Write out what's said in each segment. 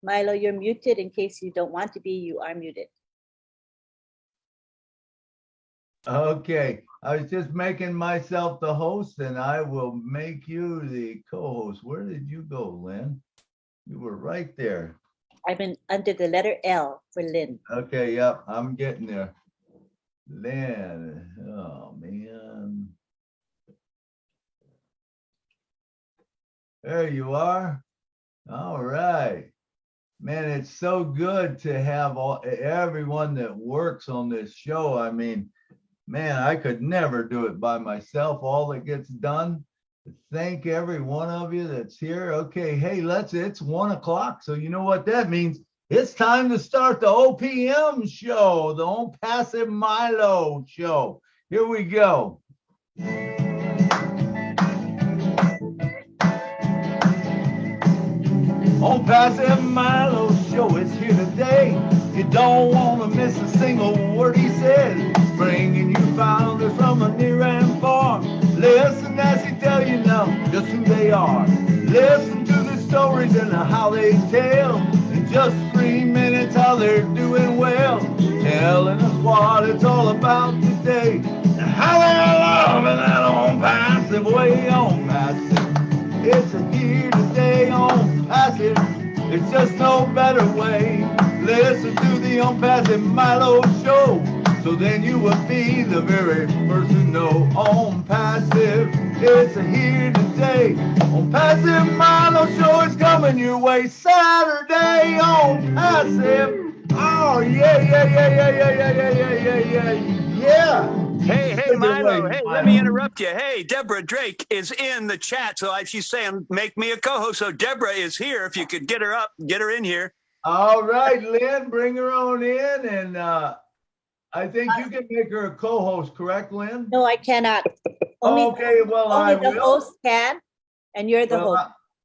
Milo, you're muted in case you don't want to be. You are muted. Okay, I was just making myself the host, and I will make you the co-host. Where did you go, Lynn? You were right there. I've been under the letter L for Lynn. Okay, yep, I'm getting there. Lynn, oh man. There you are. All right. Man, it's so good to have everyone that works on this show. I mean, man, I could never do it by myself, all that gets done. Thank every one of you that's here. Okay, hey, it's 1 o'clock. So you know what that means? It's time to start the OPM show, the ONPASSIVE Milo show. Here we go. ONPASSIVE Milo show is here today. You don't want to miss a single word he says. Bringing you founders from a near and far. Listen as he tell you now just who they are. Listen to the stories and how they tell. In just 3 minutes how they're doing well. Telling us what it's all about today. And how they're loving that ONPASSIVE way. ONPASSIVE. It's here today on passive. It's just no better way. Listen to the ONPASSIVE Milo show. So then you will be the very first to know. ONPASSIVE, it's here today. ONPASSIVE Milo show is coming your way Saturday. ONPASSIVE. Oh yeah. Hey, Milo. Hey, let me interrupt you. Hey, Deborah Drake is in the chat. So she's saying, make me a co-host. So Deborah is here. If you could get her up, get her in here. All right, Lynn, bring her on in. And I think you can make her a co-host, correct, Lynn? No, I cannot. Okay, well, I will. Only the host can, and you're the host.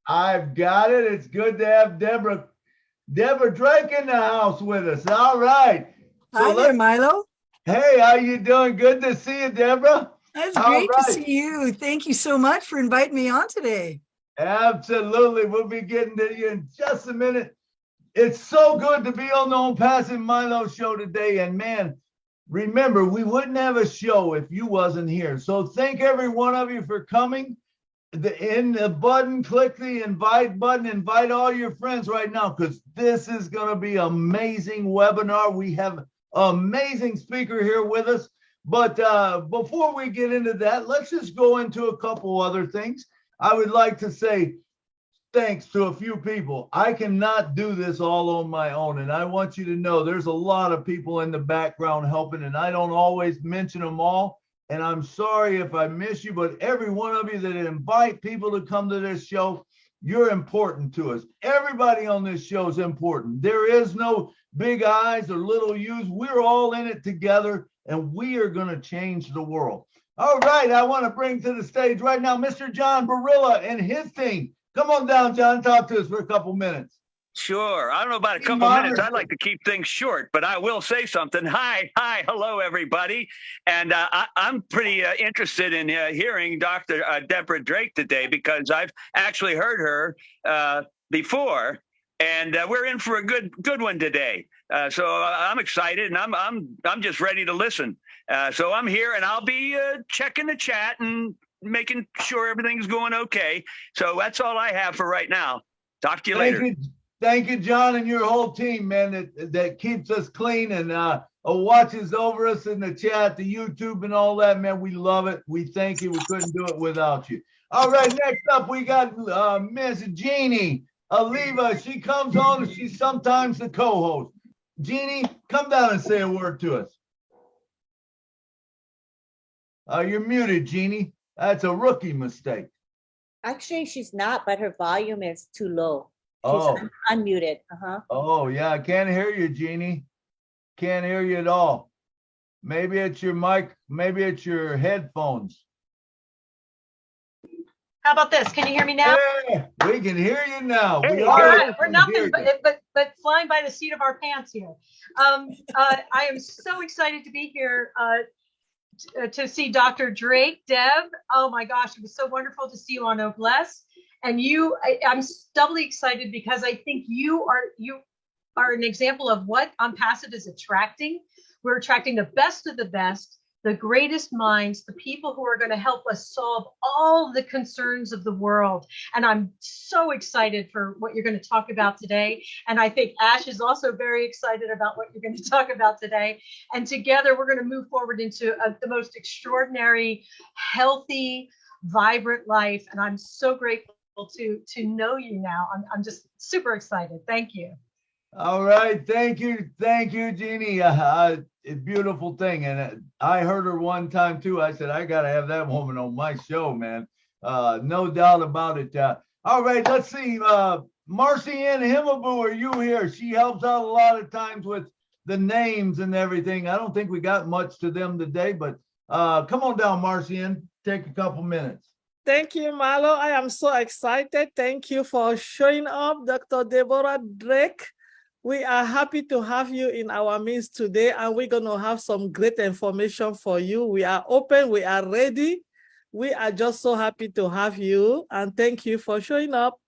I've got it. It's good to have Deborah Drake in the house with us. All right. Hi there, Milo. Hey, how you doing? Good to see you, Deborah. That's great to see you. Thank you so much for inviting me on today. Absolutely. We'll be getting to you in just a minute. It's so good to be on the ONPASSIVE Milo show today. And man, remember, we wouldn't have a show if you wasn't here. So thank every one of you for coming. In the button, click the invite button, invite all your friends right now, because this is going to be an amazing webinar. We have an amazing speaker here with us. But before we get into that, let's just go into a couple other things. I would like to say thanks to a few people. I cannot do this all on my own, and I want you to know there's a lot of people in the background helping, and I don't always mention them all. And I'm sorry if I miss you, but every one of you that invite people to come to this show, you're important to us. Everybody on this show is important. There is no big I's or little U's. We're all in it together, and we are going to change the world. All right, I want to bring to the stage right now Mr. John Barilla and his team. Come on down, John. Talk to us for a couple minutes. Sure. I don't know about a couple minutes. I'd like to keep things short, but I will say something. Hi, hello, everybody. And I'm pretty interested in hearing Dr. Deborah Drake today, because I've actually heard her before, and we're in for a good one today. So I'm excited, and I'm just ready to listen. So I'm here, and I'll be checking the chat and making sure everything's going okay. So that's all I have for right now. Talk to you later. Thank you, John, and your whole team, man, that keeps us clean and watches over us in the chat, the YouTube and all that, man. We love it. We thank you. We couldn't do it without you. All right, next up, we got Miss Jeannie Oliva. She comes on and she's sometimes the co-host. Jeannie, come down and say a word to us. You're muted, Jeannie. That's a rookie mistake. Actually, she's not, but her volume is too low. She's unmuted. Oh, yeah. I can't hear you, Jeannie. Can't hear you at all. Maybe it's your mic. Maybe it's your headphones. How about this? Can you hear me now? Yeah, we can hear you now. Hey, We're nothing but flying by the seat of our pants here. I am so excited to be here to see Dr. Drake. Deb, oh my gosh, it was so wonderful to see you on Noblesse. And I'm doubly excited because I think you are an example of what ONPASSIVE is attracting. We're attracting the best of the best, the greatest minds, the people who are going to help us solve all the concerns of the world. And I'm so excited for what you're going to talk about today. And I think Ash is also very excited about what you're going to talk about today. And together we're going to move forward into the most extraordinary, healthy, vibrant life. And I'm so grateful to know you now. I'm just super excited. Thank you. All right. Thank you, Jeannie. A beautiful thing. And I heard her one time too. I said, I got to have that woman on my show, man. No doubt about it. All right. Let's see. Marcy Ann Himmelboo, are you here? She helps out a lot of times with the names and everything. I don't think we got much to them today, but come on down, Marcy Ann. Take a couple minutes. Thank you, Milo. I am so excited. Thank you for showing up, Dr. Deborah Drake. We are happy to have you in our midst today, and we're going to have some great information for you. We are open. We are ready. We are just so happy to have you, and thank you for showing up.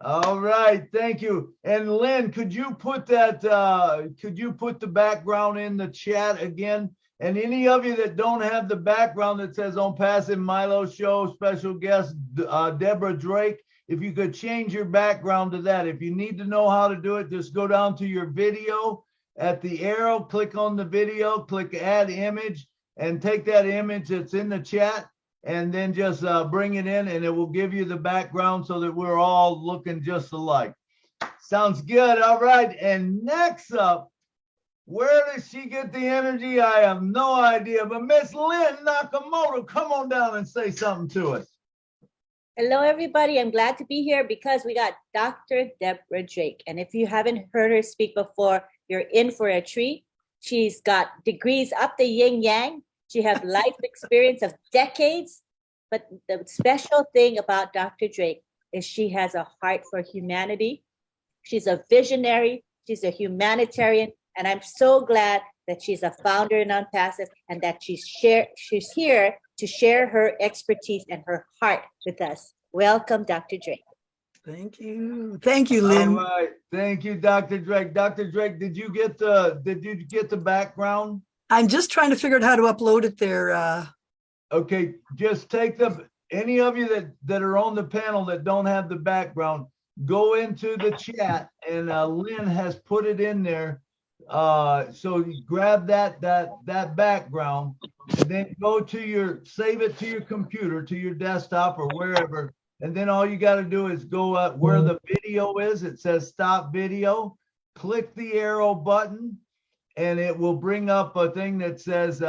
All right. Thank you. And Lynn, could you put that, the background in the chat again? And any of you that don't have the background that says ONPASSIVE Milo Show, special guest, Deborah Drake, if you could change your background to that. If you need to know how to do it, just go down to your video at the arrow, click on the video, click add image, and take that image that's in the chat, and then just bring it in, and it will give you the background so that we're all looking just alike. Sounds good. All right. And next up, where does she get the energy? I have no idea. But Miss Lynn Nakamoto, come on down and say something to us. Hello, everybody. I'm glad to be here because we got Dr. Deborah Drake. And if you haven't heard her speak before, you're in for a treat. She's got degrees up the yin yang. She has life experience of decades. But the special thing about Dr. Drake is she has a heart for humanity. She's a visionary. She's a humanitarian. And I'm so glad that she's a founder in ONPASSIVE and that she's here to share her expertise and her heart with us. Welcome, Dr. Drake. Thank you. Thank you, Lynn. All right. Thank you, Dr. Drake. Dr. Drake, did you get the background? I'm just trying to figure out how to upload it there. Okay, just take any of you that are on the panel that don't have the background, go into the chat, and Lynn has put it in there. So you grab that background, and then save it to your computer, to your desktop or wherever. And then all you got to do is go up where the video is. It says stop video. Click the arrow button, and it will bring up a thing that says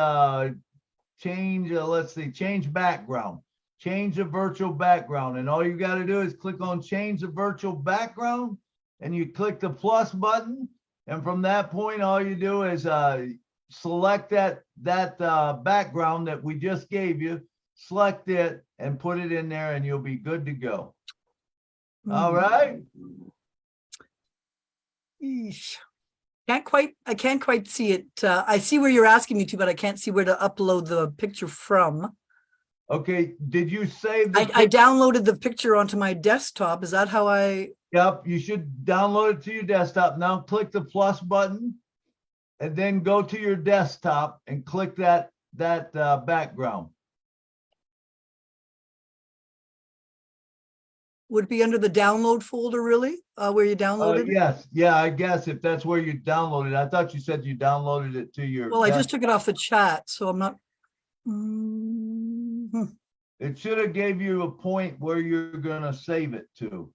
change background. Change the virtual background. And all you got to do is click on change the virtual background, and you click the plus button. And from that point, all you do is select that background that we just gave you, select it, and put it in there, and you'll be good to go. All right. Eesh. I can't quite see it. I see where you're asking me to, but I can't see where to upload the picture from. Okay. Did you save? I downloaded the picture onto my desktop. Is that how I? Yep, you should download it to your desktop. Now click the plus button, and then go to your desktop and click that background. Would it be under the download folder, really? Where you downloaded? Yes, yeah, I guess if that's where you downloaded it. I thought you said you downloaded it to your. Well, I just took it off the chat, so I'm not. It should have gave you a point where you're gonna save it to.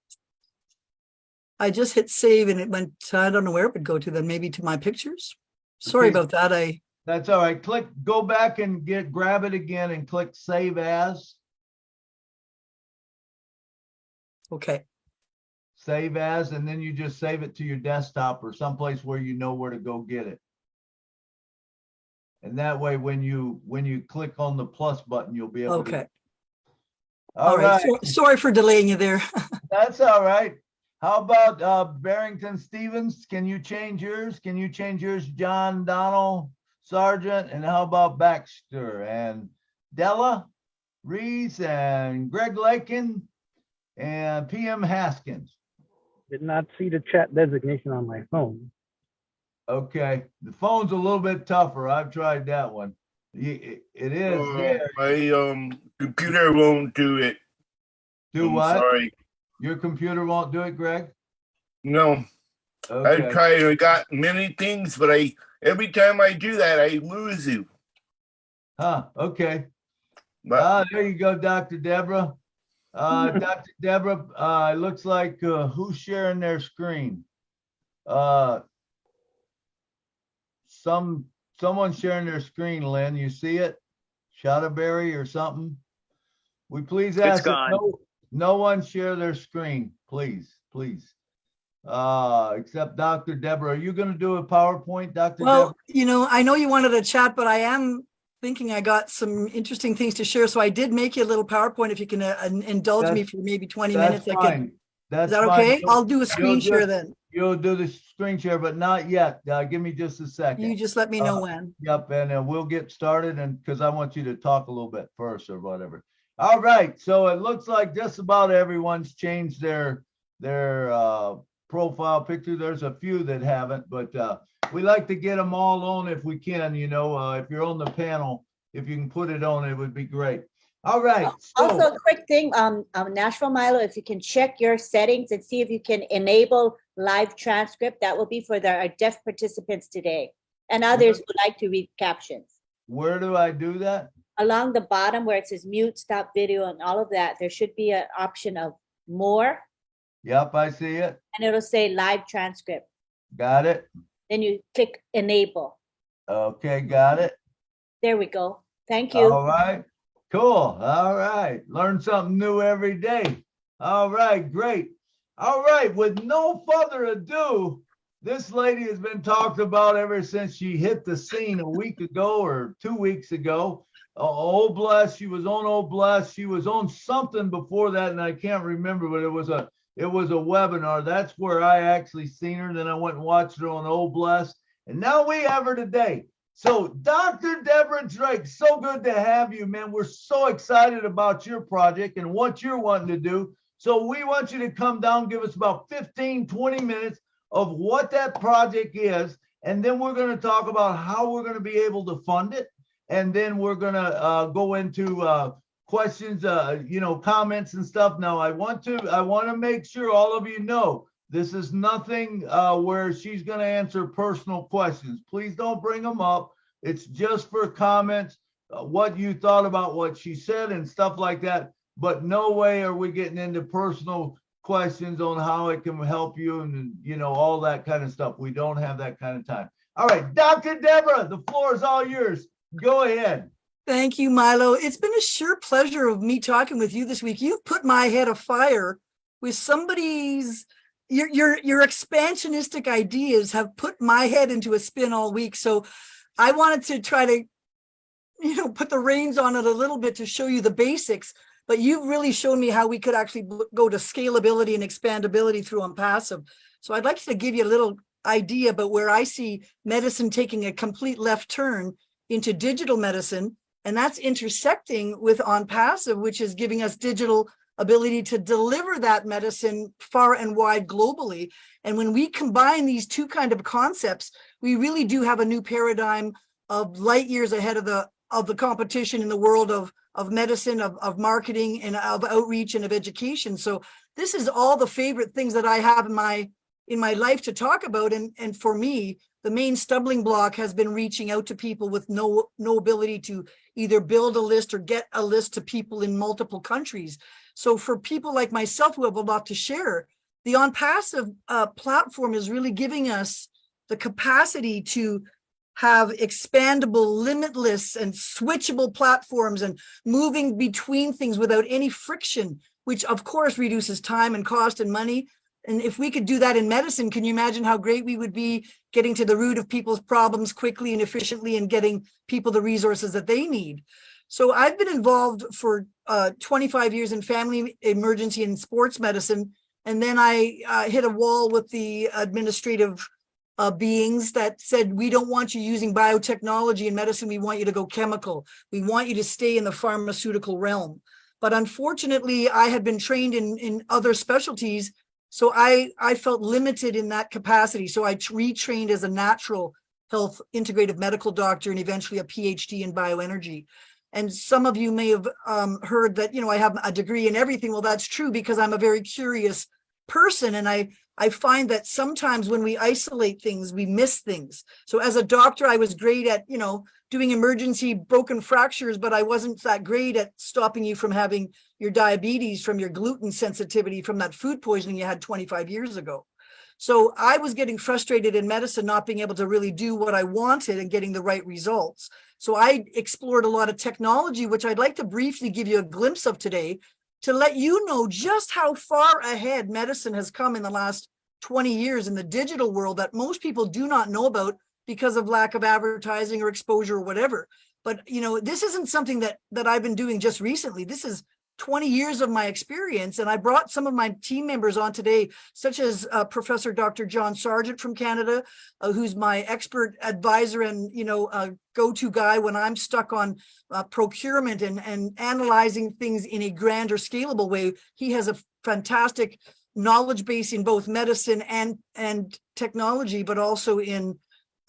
I just hit save and it went, I don't know where it would go to then, maybe to my pictures. Sorry about that. That's all right. Go back and grab it again and click save as. Okay. Save as, and then you just save it to your desktop or someplace where you know where to go get it. And that way, when you click on the plus button, you'll be able to. Okay. All right. Sorry for delaying you there. That's all right. How about Barrington Stevens? Can you change yours? Can you change yours, John Donald Sargent? And how about Baxter and Della? Reese and Greg Lakin and PM Haskins. Did not see the chat designation on my phone. Okay, the phone's a little bit tougher. I've tried that one. It is there. My computer won't do it. Do what? Sorry. Your computer won't do it, Greg? No. Okay. I've tried. I got many things, but every time I do that, I lose you. Huh, okay. But There you go, Dr. Deborah. Dr. Deborah, it looks like who's sharing their screen? Someone sharing their screen, Lynn. You see it? Shotterberry or something? We please ask that no one share their screen, please. Except Dr. Deborah. Are you going to do a PowerPoint, Dr. Well, Deborah? I know you wanted a chat, but I am thinking I got some interesting things to share. So I did make you a little PowerPoint. If you can indulge me for maybe 20 minutes. That's fine. Is that okay? I'll do a screen share then. You'll do the screen share, but not yet. Give me just a second. You just let me know when. Yep, and we'll get started, and because I want you to talk a little bit first or whatever. All right, so it looks like just about everyone's changed their profile picture. There's a few that haven't, but we like to get them all on if we can. If you're on the panel, if you can put it on, it would be great. All right. So, also, a quick thing, Nashville Milo, if you can check your settings and see if you can enable live transcript, that will be for our deaf participants today and others who like to read captions. Where do I do that? Along the bottom where it says mute, stop video, and all of that, there should be an option of more. Yep, I see it. And it'll say live transcript. Got it. Then you click enable. Okay, got it. There we go. Thank you. All right. Cool. All right. Learn something new every day. All right. Great. All right. With no further ado, this lady has been talked about ever since she hit the scene a week ago or 2 weeks ago. Oh, bless. She was on Oh, bless. She was on something before that, and I can't remember, but it was a webinar. That's where I actually seen her. Then I went and watched her on Oh, bless. And now we have her today. So Dr. Deborah Drake, so good to have you, man. We're so excited about your project and what you're wanting to do. So we want you to come down, give us about 15, 20 minutes of what that project is. And then we're going to talk about how we're going to be able to fund it. And then we're going to go into questions, comments and stuff. Now, I want to make sure all of you know this is nothing where she's going to answer personal questions. Please don't bring them up. It's just for comments, what you thought about what she said and stuff like that. But no way are we getting into personal questions on how it can help you and, all that kind of stuff. We don't have that kind of time. All right, Dr. Deborah, the floor is all yours. Go ahead. Thank you, Milo. It's been a sheer pleasure of me talking with you this week. You've put my head afire with somebody's, your expansionistic ideas have put my head into a spin all week. So I wanted to try to, put the reins on it a little bit to show you the basics, but you've really shown me how we could actually go to scalability and expandability through ONPASSIVE. So I'd like to give you a little idea about where I see medicine taking a complete left turn into digital medicine. And that's intersecting with ONPASSIVE, which is giving us digital ability to deliver that medicine far and wide globally. And when we combine these two kind of concepts, we really do have a new paradigm of light years ahead of the competition in the world of medicine, of marketing, and of outreach and of education. So this is all the favorite things that I have in my life to talk about. And for me, the main stumbling block has been reaching out to people with no ability to either build a list or get a list to people in multiple countries. So for people like myself who have a lot to share, the ONPASSIVE platform is really giving us the capacity to have expandable, limitless, and switchable platforms and moving between things without any friction, which of course reduces time and cost and money. And if we could do that in medicine, can you imagine how great we would be getting to the root of people's problems quickly and efficiently and getting people the resources that they need? So I've been involved for 25 years in family, emergency, and sports medicine. And then I hit a wall with the administrative beings that said, we don't want you using biotechnology in medicine. We want you to go chemical. We want you to stay in the pharmaceutical realm. But unfortunately, I had been trained in other specialties, so I felt limited in that capacity. So I retrained as a natural health integrative medical doctor and eventually a PhD in bioenergy. And some of you may have heard that, I have a degree in everything. Well, that's true because I'm a very curious person. And I find that sometimes when we isolate things, we miss things. So as a doctor, I was great at, doing emergency broken fractures, but I wasn't that great at stopping you from having your diabetes from your gluten sensitivity from that food poisoning you had 25 years ago. So I was getting frustrated in medicine, not being able to really do what I wanted and getting the right results. So I explored a lot of technology, which I'd like to briefly give you a glimpse of today to let you know just how far ahead medicine has come in the last 20 years in the digital world that most people do not know about because of lack of advertising or exposure or whatever. But, this isn't something that I've been doing just recently. This is 20 years of my experience. And I brought some of my team members on today, such as Professor Dr. John Sargent from Canada, who's my expert advisor and, go-to guy when I'm stuck on procurement and analyzing things in a grander scalable way. He has a fantastic knowledge base in both medicine and technology, but also in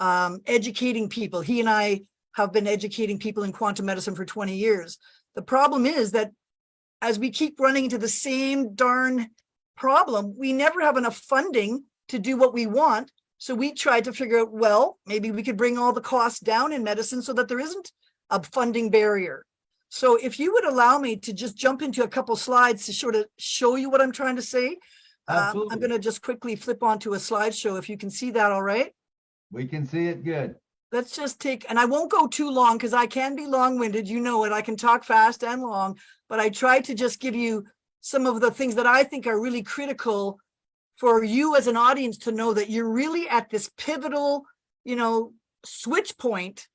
educating people. He and I have been educating people in quantum medicine for 20 years. The problem is that as we keep running into the same darn problem, we never have enough funding to do what we want. So we tried to figure out, well, maybe we could bring all the costs down in medicine so that there isn't a funding barrier. So if you would allow me to just jump into a couple slides to sort of show you what I'm trying to say. I'm going to just quickly flip onto a slideshow if you can see that all right. We can see it good. Let's just take, and I won't go too long because I can be long-winded, you know it. I can talk fast and long, but I try to just give you some of the things that I think are really critical for you as an audience to know that you're really at this pivotal, switch point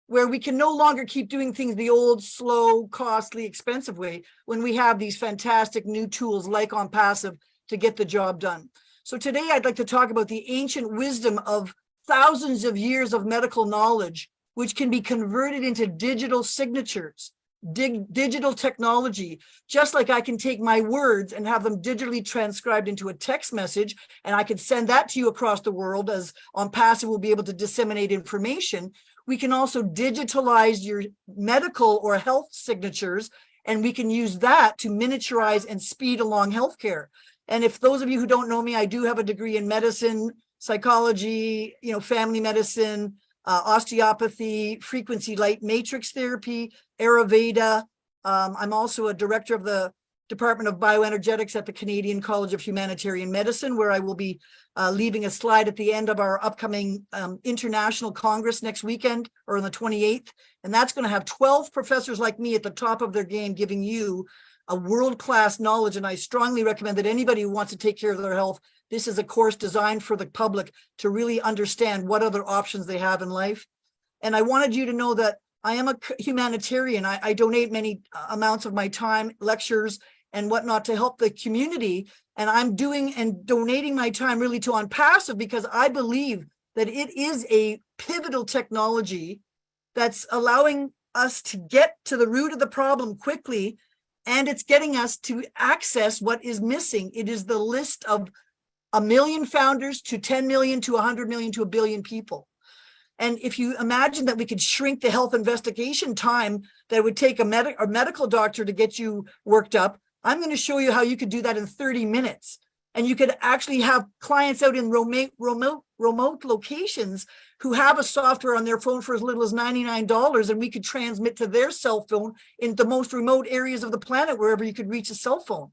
where we can no longer keep doing things the old, slow, costly, expensive way when we have these fantastic new tools like ONPASSIVE to get the job done. So today I'd like to talk about the ancient wisdom of thousands of years of medical knowledge, which can be converted into digital signatures, digital technology, just like I can take my words and have them digitally transcribed into a text message, and I can send that to you across the world as ONPASSIVE will be able to disseminate information. We can also digitalize your medical or health signatures, and we can use that to miniaturize and speed along healthcare. And if those of you who don't know me, I do have a degree in medicine, psychology, family medicine, osteopathy, frequency light matrix therapy, Ayurveda. I'm also a director of the Department of Bioenergetics at the Canadian College of Humanitarian Medicine, where I will be leaving a slide at the end of our upcoming International Congress next weekend, or on the 28th. And that's going to have 12 professors like me at the top of their game, giving you a world-class knowledge. And I strongly recommend that anybody who wants to take care of their health, this is a course designed for the public to really understand what other options they have in life. And I wanted you to know that I am a humanitarian. I donate many amounts of my time, lectures, and whatnot to help the community. And I'm doing and donating my time really to ONPASSIVE because I believe that it is a pivotal technology that's allowing us to get to the root of the problem quickly. And it's getting us to access what is missing. It is the list of 1 million founders to 10 million to 100 million to 1 billion people. And if you imagine that we could shrink the health investigation time that would take a medical doctor to get you worked up, I'm going to show you how you could do that in 30 minutes. And you could actually have clients out in remote locations who have a software on their phone for as little as $99, and we could transmit to their cell phone in the most remote areas of the planet, wherever you could reach a cell phone.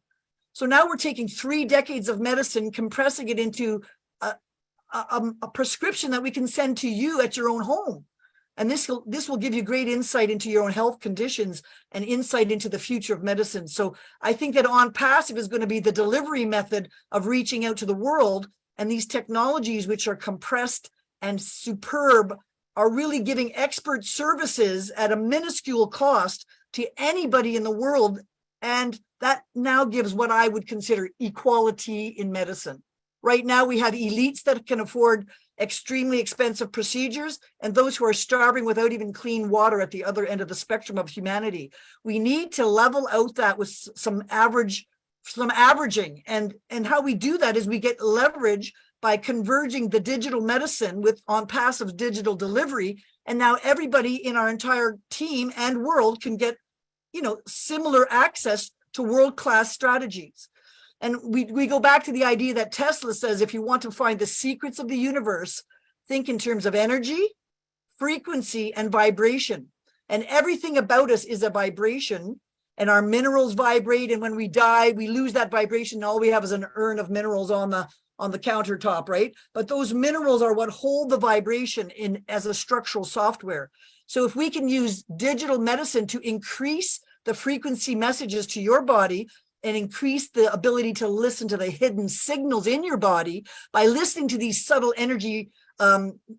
So now we're taking 3 decades of medicine, compressing it into a prescription that we can send to you at your own home. And this will give you great insight into your own health conditions and insight into the future of medicine. So I think that ONPASSIVE is going to be the delivery method of reaching out to the world. And these technologies, which are compressed and superb, are really giving expert services at a minuscule cost to anybody in the world. And that now gives what I would consider equality in medicine. Right now, we have elites that can afford extremely expensive procedures, and those who are starving without even clean water at the other end of the spectrum of humanity. We need to level out that with some averaging. And how we do that is we get leverage by converging the digital medicine with ONPASSIVE digital delivery. And now everybody in our entire team and world can get, similar access to world-class strategies. And we go back to the idea that Tesla says, if you want to find the secrets of the universe, think in terms of energy, frequency, and vibration. And everything about us is a vibration, and our minerals vibrate. And when we die, we lose that vibration. All we have is an urn of minerals on the countertop, right? But those minerals are what hold the vibration in as a structural software. So if we can use digital medicine to increase the frequency messages to your body and increase the ability to listen to the hidden signals in your body by listening to these subtle energy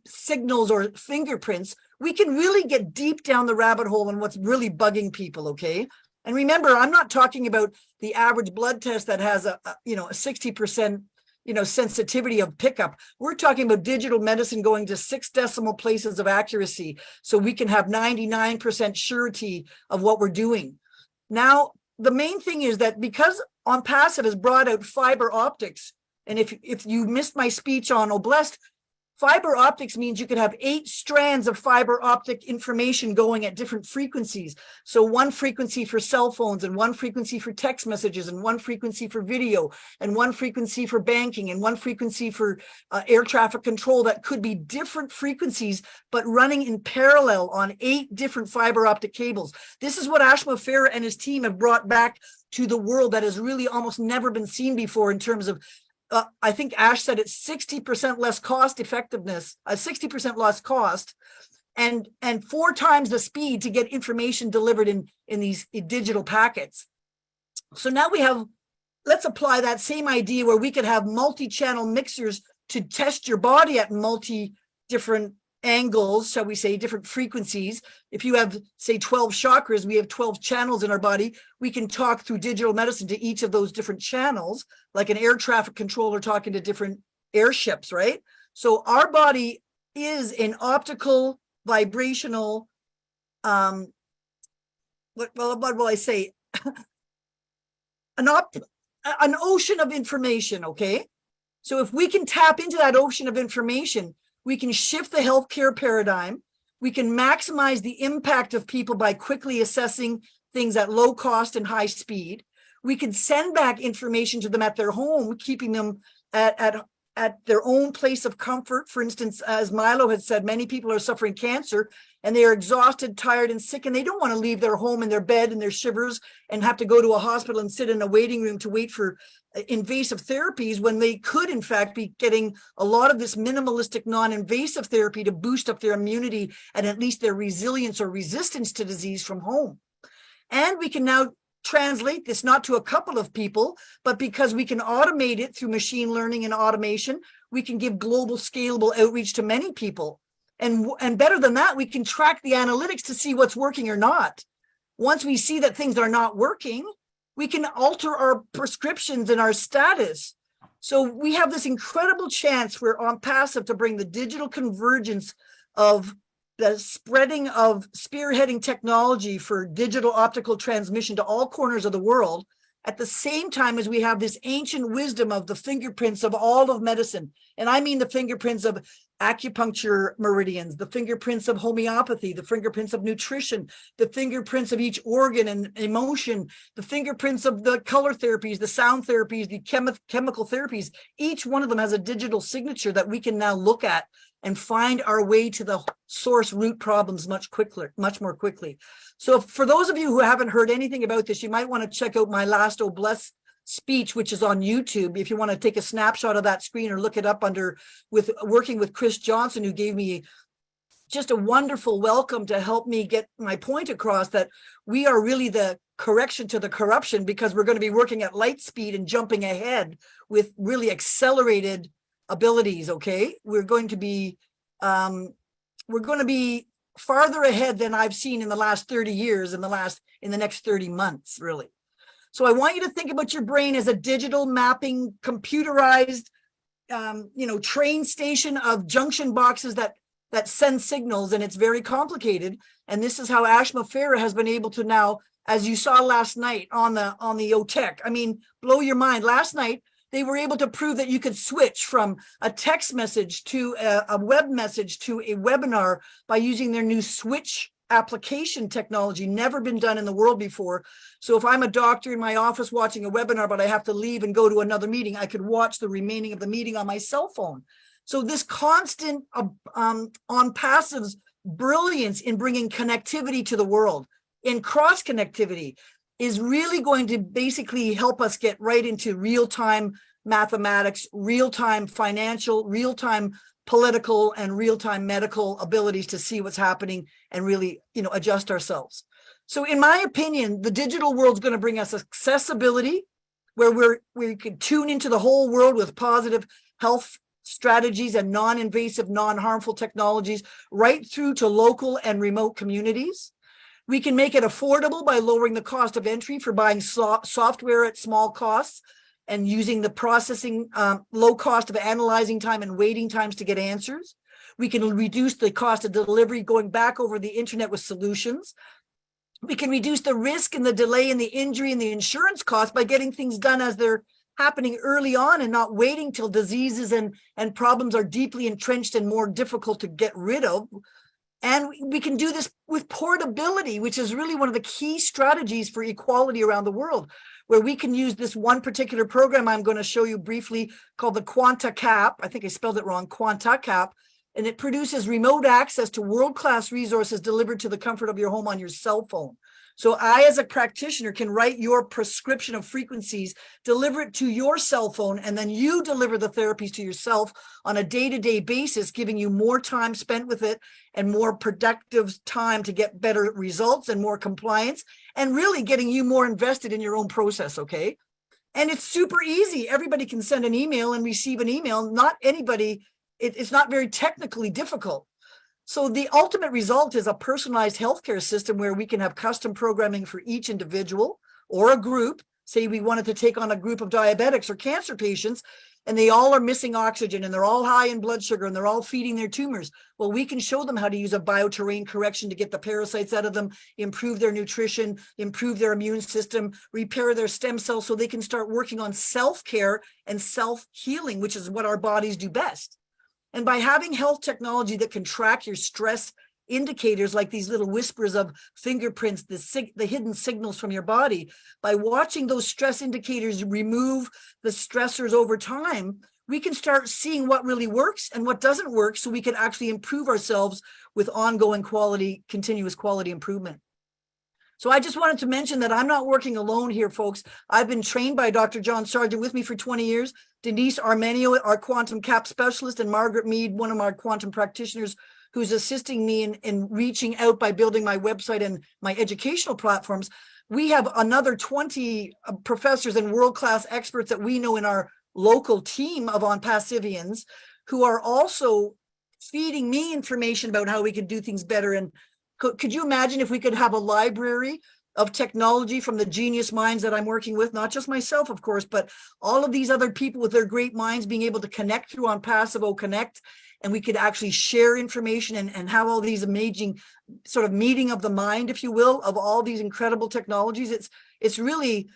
signals or fingerprints, we can really get deep down the rabbit hole on what's really bugging people, okay? And remember, I'm not talking about the average blood test that has a 60% sensitivity of pickup. We're talking about digital medicine going to 6 decimal places of accuracy, so we can have 99% surety of what we're doing. Now, the main thing is that because ONPASSIVE has brought out fiber optics, and if you missed my speech on Oblast, fiber optics means you can have 8 strands of fiber optic information going at different frequencies. So one frequency for cell phones, and one frequency for text messages, and one frequency for video, and one frequency for banking, and one frequency for air traffic control. That could be different frequencies, but running in parallel on 8 different fiber optic cables. This is what Ashma Farah and his team have brought back to the world that has really almost never been seen before in terms of I think Ash said it's 60% less cost effectiveness, 60% less cost, and 4 times the speed to get information delivered in these digital packets. So now let's apply that same idea where we could have multi-channel mixers to test your body at different angles, shall we say, different frequencies. If you have, say, 12 chakras, we have 12 channels in our body. We can talk through digital medicine to each of those different channels, like an air traffic controller talking to different airships, right? So our body is an optical, vibrational, what will I say? An ocean of information, okay? So if we can tap into that ocean of information, we can shift the healthcare paradigm. We can maximize the impact of people by quickly assessing things at low cost and high speed. We can send back information to them at their home, keeping them at their own place of comfort. For instance, as Milo had said, many people are suffering cancer and they are exhausted, tired, and sick, and they don't want to leave their home in their bed and their shivers and have to go to a hospital and sit in a waiting room to wait for invasive therapies when they could, in fact, be getting a lot of this minimalistic, non-invasive therapy to boost up their immunity and at least their resilience or resistance to disease from home. And we can now translate this not to a couple of people, but because we can automate it through machine learning and automation, we can give global scalable outreach to many people. And better than that, we can track the analytics to see what's working or not. Once we see that things are not working, we can alter our prescriptions and our status. So we have this incredible chance for ONPASSIVE to bring the digital convergence of the spreading of spearheading technology for digital optical transmission to all corners of the world, at the same time as we have this ancient wisdom of the fingerprints of all of medicine. And I mean the fingerprints of acupuncture meridians, the fingerprints of homeopathy, the fingerprints of nutrition, the fingerprints of each organ and emotion, the fingerprints of the color therapies, the sound therapies, the chemical therapies. Each one of them has a digital signature that we can now look at and find our way to the source root problems much more quickly. So for those of you who haven't heard anything about this, you might want to check out my last Oblast speech, which is on YouTube. If you want to take a snapshot of that screen or look it up working with Chris Johnson, who gave me just a wonderful welcome to help me get my point across that we are really the correction to the corruption, because we're going to be working at light speed and jumping ahead with really accelerated abilities. Okay, we're going to be farther ahead than I've seen in the last 30 years, in the next 30 months, really. So I want you to think about your brain as a digital mapping, computerized train station of junction boxes that send signals, and it's very complicated. And this is how Ashma Farah has been able to now, as you saw last night on the OTEC. I mean, blow your mind. Last night, they were able to prove that you could switch from a text message to a web message to a webinar by using their new switch application technology, never been done in the world before. So if I'm a doctor in my office watching a webinar, but I have to leave and go to another meeting, I could watch the remaining of the meeting on my cell phone. So this constant ONPASSIVE's brilliance in bringing connectivity to the world, in cross connectivity, is really going to basically help us get right into real-time mathematics, real-time financial, real-time political, and real-time medical abilities to see what's happening and really, adjust ourselves. So in my opinion, the digital world is going to bring us accessibility, where we can tune into the whole world with positive health strategies and non-invasive, non-harmful technologies, right through to local and remote communities. We can make it affordable by lowering the cost of entry for buying software at small costs and using the processing low cost of analyzing time and waiting times to get answers. We can reduce the cost of delivery going back over the internet with solutions. We can reduce the risk and the delay and the injury and the insurance costs by getting things done as they're happening early on and not waiting till diseases and problems are deeply entrenched and more difficult to get rid of. And we can do this with portability, which is really one of the key strategies for equality around the world, where we can use this one particular program I'm going to show you briefly called the Quanta Cap. I think I spelled it wrong, Quanta Cap. And it produces remote access to world-class resources delivered to the comfort of your home on your cell phone. So I, as a practitioner, can write your prescription of frequencies, deliver it to your cell phone, and then you deliver the therapies to yourself on a day-to-day basis, giving you more time spent with it and more productive time to get better results and more compliance, and really getting you more invested in your own process, okay? And it's super easy. Everybody can send an email and receive an email. Not anybody, it's not very technically difficult. So the ultimate result is a personalized healthcare system where we can have custom programming for each individual or a group. Say we wanted to take on a group of diabetics or cancer patients, and they all are missing oxygen and they're all high in blood sugar and they're all feeding their tumors. Well, we can show them how to use a bioterrain correction to get the parasites out of them, improve their nutrition, improve their immune system, repair their stem cells so they can start working on self-care and self-healing, which is what our bodies do best. And by having health technology that can track your stress indicators, like these little whispers of fingerprints, the hidden signals from your body, by watching those stress indicators remove the stressors over time, we can start seeing what really works and what doesn't work, so we can actually improve ourselves with ongoing quality, continuous quality improvement. So I just wanted to mention that I'm not working alone here, folks. I've been trained by Dr. John Sargent with me for 20 years, Denise Armenio, our quantum cap specialist, and Margaret Mead, one of our quantum practitioners, who's assisting me in reaching out by building my website and my educational platforms. We have another 20 professors and world-class experts that we know in our local team of ONPASSIVians who are also feeding me information about how we can do things better. And could you imagine if we could have a library of technology from the genius minds that I'm working with, not just myself, of course, but all of these other people with their great minds being able to connect through ONPASSIVE Connect, and we could actually share information and have all these amazing sort of meeting of the mind, if you will, of all these incredible technologies. It's really,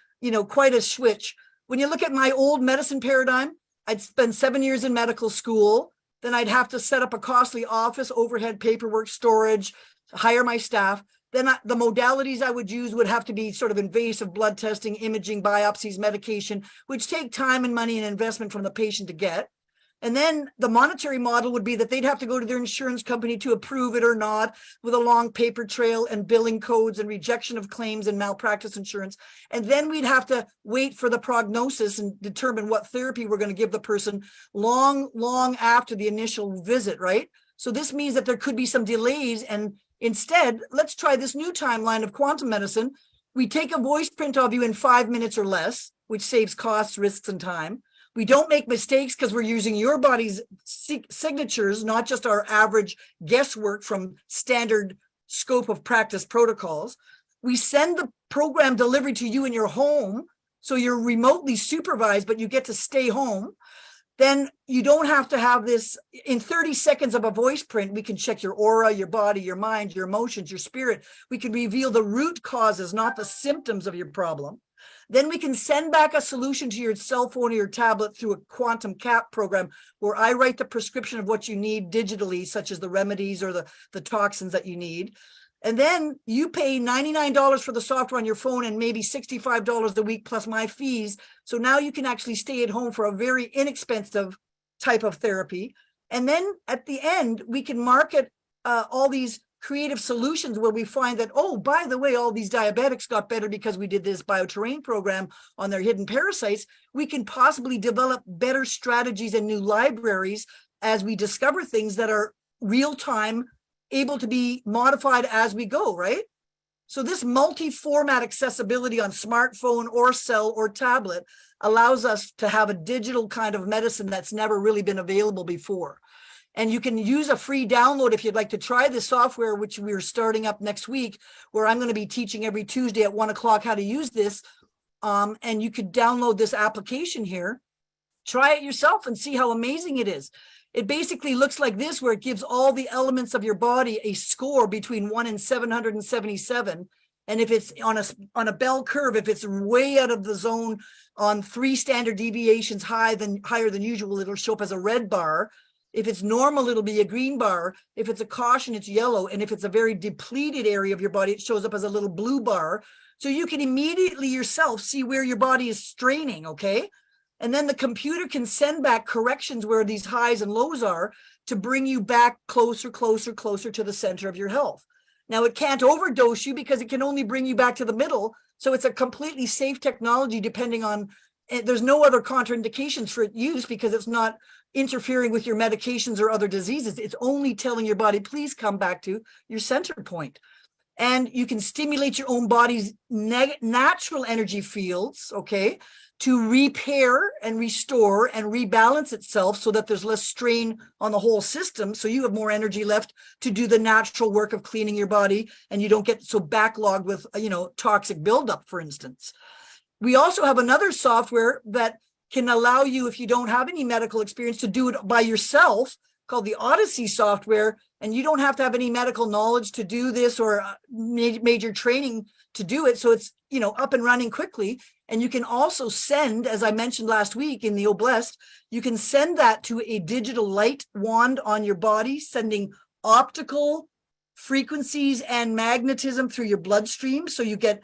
quite a switch. When you look at my old medicine paradigm, I'd spend 7 years in medical school, then I'd have to set up a costly office, overhead paperwork, storage, hire my staff. Then the modalities I would use would have to be sort of invasive blood testing, imaging, biopsies, medication, which take time and money and investment from the patient to get. And then the monetary model would be that they'd have to go to their insurance company to approve it or not, with a long paper trail and billing codes and rejection of claims and malpractice insurance. And then we'd have to wait for the prognosis and determine what therapy we're going to give the person long after the initial visit, right? So this means that there could be some delays, and instead, let's try this new timeline of quantum medicine. We take a voice print of you in 5 minutes or less, which saves costs, risks, and time. We don't make mistakes because we're using your body's signatures, not just our average guesswork from standard scope of practice protocols. We send the program delivery to you in your home, so you're remotely supervised, but you get to stay home. then you don't have to have this. In 30 seconds of a voice print, we can check your aura, your body, your mind, your emotions, your spirit. We can reveal the root causes, not the symptoms of your problem. Then we can send back a solution to your cell phone or your tablet through a quantum cap program, where I write the prescription of what you need digitally, such as the remedies or the toxins that you need. And then you pay $99 for the software on your phone and maybe $65 a week plus my fees. So now you can actually stay at home for a very inexpensive type of therapy. And then at the end, we can market all these creative solutions where we find that, oh, by the way, all these diabetics got better because we did this bioterrain program on their hidden parasites. We can possibly develop better strategies and new libraries as we discover things that are real time, able to be modified as we go, right? So this multi-format accessibility on smartphone or cell or tablet allows us to have a digital kind of medicine that's never really been available before. And you can use a free download if you'd like to try the software, which we're starting up next week, where I'm going to be teaching every Tuesday at 1 o'clock how to use this. And you could download this application here, try it yourself and see how amazing it is. It basically looks like this, where it gives all the elements of your body a score between 1 and 777. And if it's on a bell curve, if it's way out of the zone on 3 standard deviations higher than usual, it'll show up as a red bar. If it's normal, it'll be a green bar. If it's a caution, it's yellow. And if it's a very depleted area of your body, it shows up as a little blue bar. So you can immediately yourself see where your body is straining, okay? And then the computer can send back corrections where these highs and lows are to bring you back closer, closer, closer to the center of your health. Now, it can't overdose you because it can only bring you back to the middle. So it's a completely safe technology depending on, there's no other contraindications for its use because it's not interfering with your medications or other diseases. It's only telling your body, please come back to your center point. And you can stimulate your own body's natural energy fields, okay, to repair and restore and rebalance itself so that there's less strain on the whole system. So you have more energy left to do the natural work of cleaning your body and you don't get so backlogged with, toxic buildup, for instance. We also have another software that can allow you, if you don't have any medical experience, to do it by yourself, called the Odyssey software. And you don't have to have any medical knowledge to do this or major training to do it. So it's, up and running quickly. And you can also send, as I mentioned last week in the Oblast, you can send that to a digital light wand on your body, sending optical frequencies and magnetism through your bloodstream. So you get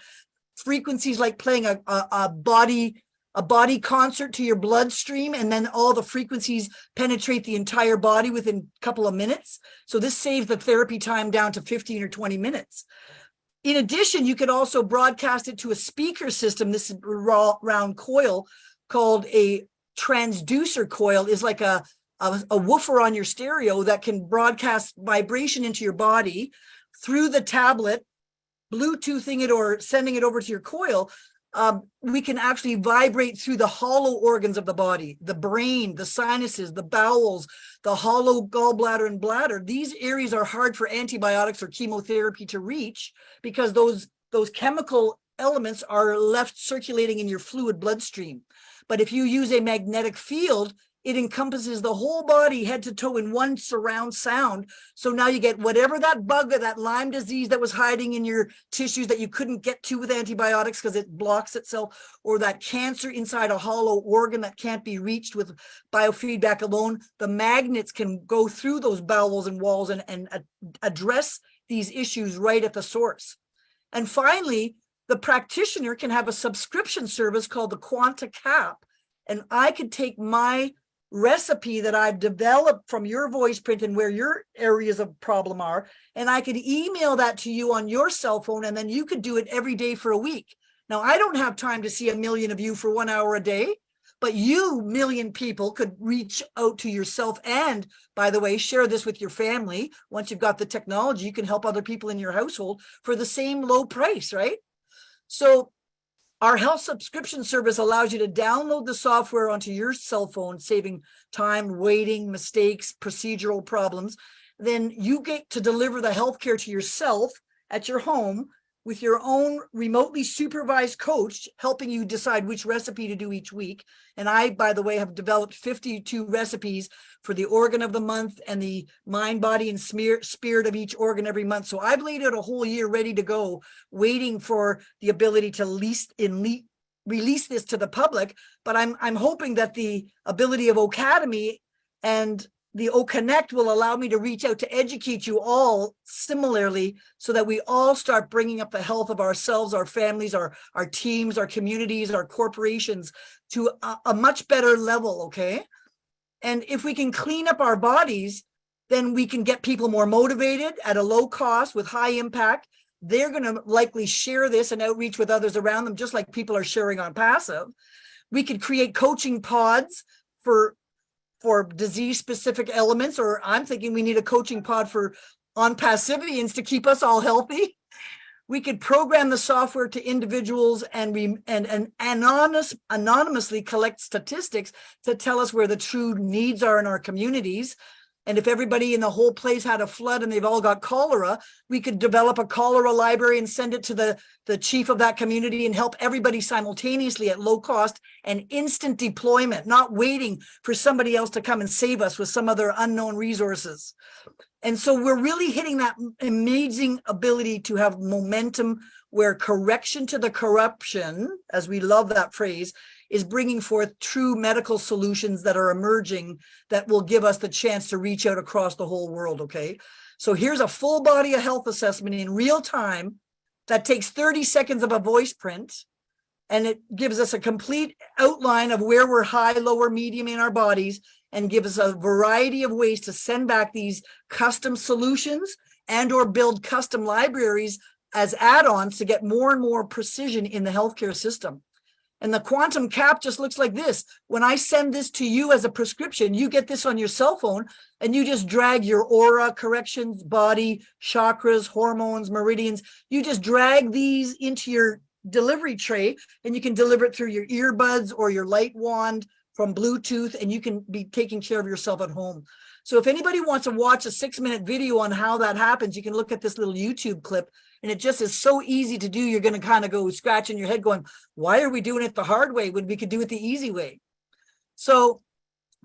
frequencies like playing a body concert to your bloodstream, and then all the frequencies penetrate the entire body within a couple of minutes. So this saves the therapy time down to 15 or 20 minutes. In addition, you could also broadcast it to a speaker system. This round coil called a transducer coil is like a woofer on your stereo that can broadcast vibration into your body through the tablet, Bluetoothing it or sending it over to your coil. We can actually vibrate through the hollow organs of the body, the brain, the sinuses, the bowels, the hollow gallbladder and bladder. These areas are hard for antibiotics or chemotherapy to reach because those chemical elements are left circulating in your fluid bloodstream. But if you use a magnetic field, it encompasses the whole body head to toe in one surround sound. So now you get whatever that bug or that Lyme disease that was hiding in your tissues that you couldn't get to with antibiotics because it blocks itself, or that cancer inside a hollow organ that can't be reached with biofeedback alone. The magnets can go through those bowels and walls and address these issues right at the source. And finally, the practitioner can have a subscription service called the Quanta Cap. And I could take my recipe that I've developed from your voice print and where your areas of problem are, and I could email that to you on your cell phone, and then you could do it every day for a week. Now, I don't have time to see 1 million of you for 1 hour a day, but you million people could reach out to yourself. And by the way, share this with your family. Once you've got the technology, you can help other people in your household for the same low price, right? So our health subscription service allows you to download the software onto your cell phone, saving time, waiting, mistakes, procedural problems. Then you get to deliver the healthcare to yourself at your home with your own remotely supervised coach helping you decide which recipe to do each week. And I, by the way, have developed 52 recipes for the organ of the month and the mind, body, and spirit of each organ every month. So I've laid out a whole year ready to go, waiting for the ability to release this to the public. But I'm hoping that the ability of Ocademy and the OConnect will allow me to reach out to educate you all similarly, so that we all start bringing up the health of ourselves, our families, our teams, our communities, our corporations to a much better level, okay? And if we can clean up our bodies, then we can get people more motivated at a low cost with high impact. They're going to likely share this and outreach with others around them, just like people are sharing on Passive. We could create coaching pods for disease-specific elements, or I'm thinking we need a coaching pod for on-passivians to keep us all healthy. We could program the software to individuals and anonymously collect statistics to tell us where the true needs are in our communities. And if everybody in the whole place had a flood and they've all got cholera, we could develop a cholera library and send it to the chief of that community and help everybody simultaneously at low cost and instant deployment, not waiting for somebody else to come and save us with some other unknown resources. And so we're really hitting that amazing ability to have momentum where correction to the corruption, as we love that phrase, is bringing forth true medical solutions that are emerging that will give us the chance to reach out across the whole world, okay? So here's a full body of health assessment in real time that takes 30 seconds of a voice print, and it gives us a complete outline of where we're high, low, or medium in our bodies, and gives us a variety of ways to send back these custom solutions and or build custom libraries as add-ons to get more and more precision in the healthcare system. And the quantum cap just looks like this. When I send this to you as a prescription, you get this on your cell phone and you just drag your aura, corrections, body, chakras, hormones, meridians. You just drag these into your delivery tray and you can deliver it through your earbuds or your light wand from Bluetooth, and you can be taking care of yourself at home. So if anybody wants to watch a 6-minute video on how that happens, you can look at this little YouTube clip. And it just is so easy to do. You're going to kind of go scratching your head going, why are we doing it the hard way when we could do it the easy way? So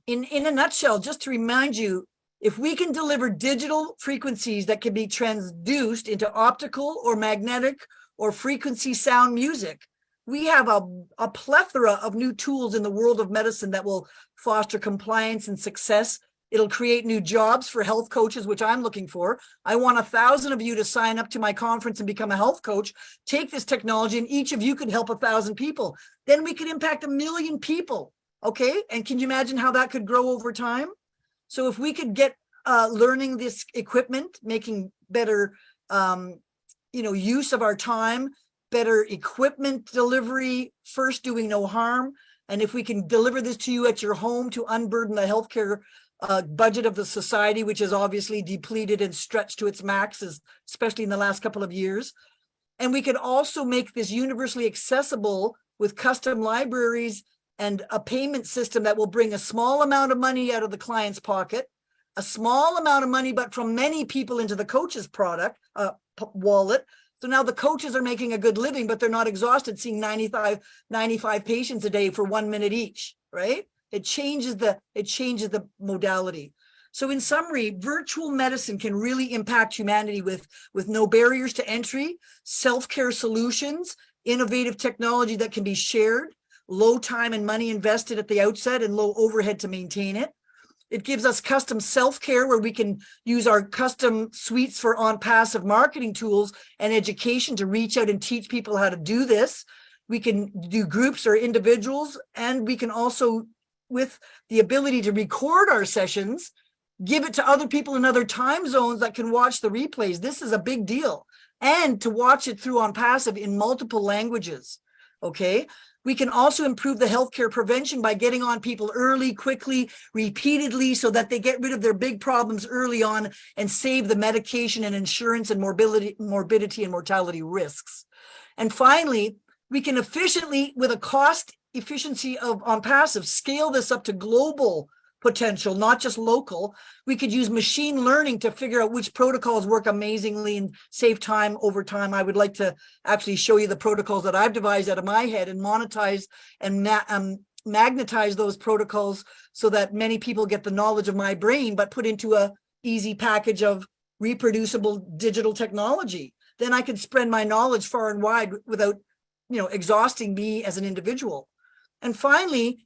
in a nutshell, just to remind you, if we can deliver digital frequencies that can be transduced into optical or magnetic or frequency sound music, we have a plethora of new tools in the world of medicine that will foster compliance and success. It'll create new jobs for health coaches, which I'm looking for. I want 1,000 of you to sign up to my conference and become a health coach. Take this technology and each of you can help 1,000 people. Then we could impact 1 million people, okay? And can you imagine how that could grow over time? So if we could get learning this equipment, making better use of our time, better equipment delivery, first doing no harm. And if we can deliver this to you at your home to unburden the healthcare budget of the society, which is obviously depleted and stretched to its maxes, especially in the last couple of years. And we could also make this universally accessible with custom libraries and a payment system that will bring a small amount of money out of the client's pocket, a small amount of money, but from many people into the coach's wallet. So now the coaches are making a good living, but they're not exhausted seeing 95 patients a day for 1 minute each, right? It changes the modality. So in summary, virtual medicine can really impact humanity with no barriers to entry, self-care solutions, innovative technology that can be shared, low time and money invested at the outset and low overhead to maintain it. It gives us custom self-care where we can use our custom suites for on-passive marketing tools and education to reach out and teach people how to do this. We can do groups or individuals, and we can also, with the ability to record our sessions, give it to other people in other time zones that can watch the replays. This is a big deal. And to watch it through ONPASSIVE in multiple languages, okay? We can also improve the healthcare prevention by getting on people early, quickly, repeatedly, so that they get rid of their big problems early on and save the medication and insurance and morbidity and mortality risks. And finally, we can efficiently, with a cost efficiency of ONPASSIVE, scale this up to global potential, not just local. We could use machine learning to figure out which protocols work amazingly and save time over time. I would like to actually show you the protocols that I've devised out of my head and monetize and magnetize those protocols so that many people get the knowledge of my brain, but put into a easy package of reproducible digital technology. Then I could spread my knowledge far and wide without, exhausting me as an individual. And finally,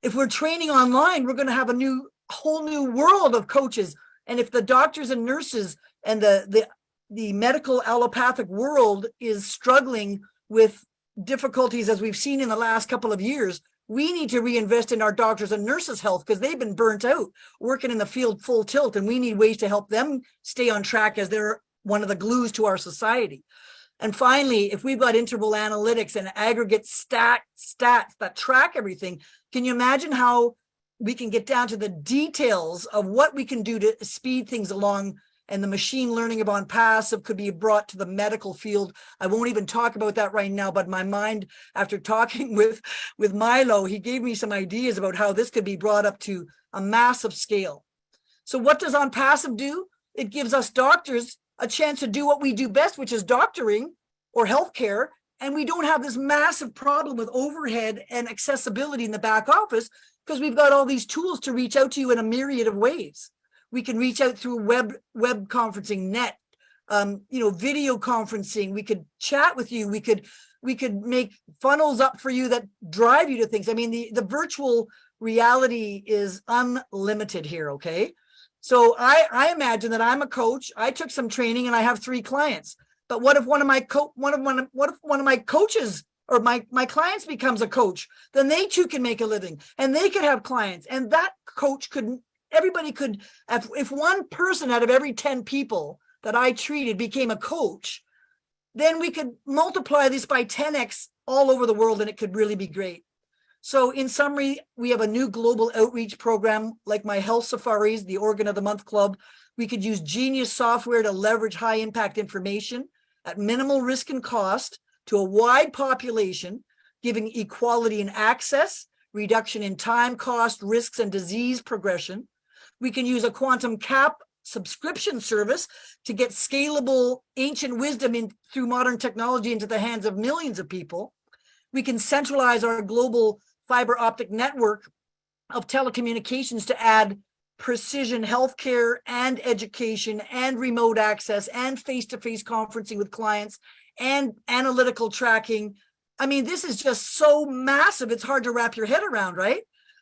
if we're training online, we're going to have a whole new world of coaches. And if the doctors and nurses and the medical allopathic world is struggling with difficulties, as we've seen in the last couple of years, we need to reinvest in our doctors and nurses' health, because they've been burnt out working in the field full tilt, and we need ways to help them stay on track, as they're one of the glues to our society. And finally, if we've got interval analytics and aggregate stats that track everything, can you imagine how we can get down to the details of what we can do to speed things along? And the machine learning of ONPASSIVE could be brought to the medical field. I won't even talk about that right now, but my mind, after talking with Milo, he gave me some ideas about how this could be brought up to a massive scale. So what does ONPASSIVE do? It gives us doctors a chance to do what we do best, which is doctoring or healthcare. And we don't have this massive problem with overhead and accessibility in the back office, because we've got all these tools to reach out to you in a myriad of ways. We can reach out through web conferencing, video conferencing. We could chat with you. We could make funnels up for you that drive you to things. I mean, the virtual reality is unlimited here. Okay. So I imagine that I'm a coach. I took some training and I have 3 clients. But what if one of my coaches or my clients becomes a coach? Then they too can make a living, and they could have clients. And that coach everybody could, if one person out of every 10 people that I treated became a coach, then we could multiply this by 10x all over the world, and it could really be great. So in summary, we have a new global outreach program like my health safaris, the Organ of the Month Club. We could use Genius software to leverage high impact information at minimal risk and cost to a wide population, giving equality in access, reduction in time, cost, risks, and disease progression. We can use a quantum cap subscription service to get scalable ancient wisdom through modern technology into the hands of millions of people. We can centralize our global fiber optic network of telecommunications to add precision healthcare and education and remote access and face-to-face conferencing with clients and analytical tracking. I mean, this is just so massive. It's hard to wrap your head around, right?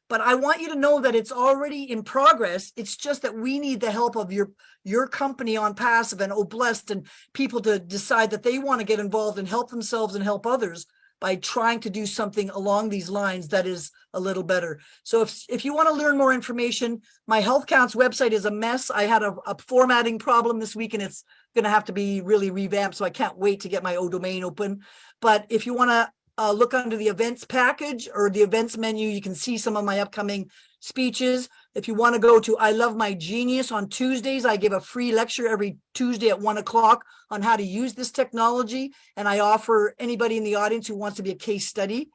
But I want you to know that it's already in progress. It's just that we need the help of your company ONPASSIVE and Oblest and people to decide that they want to get involved and help themselves and help others by trying to do something along these lines that is a little better. So if you want to learn more information, my Health Counts website is a mess. I had a formatting problem this week, and it's going to have to be really revamped. So I can't wait to get my domain open. But if you want to look under the events package or the events menu, you can see some of my upcoming speeches. If you want to go to I Love My Genius on Tuesdays, I give a free lecture every Tuesday at 1 o'clock on how to use this technology. And I offer anybody in the audience who wants to be a case study.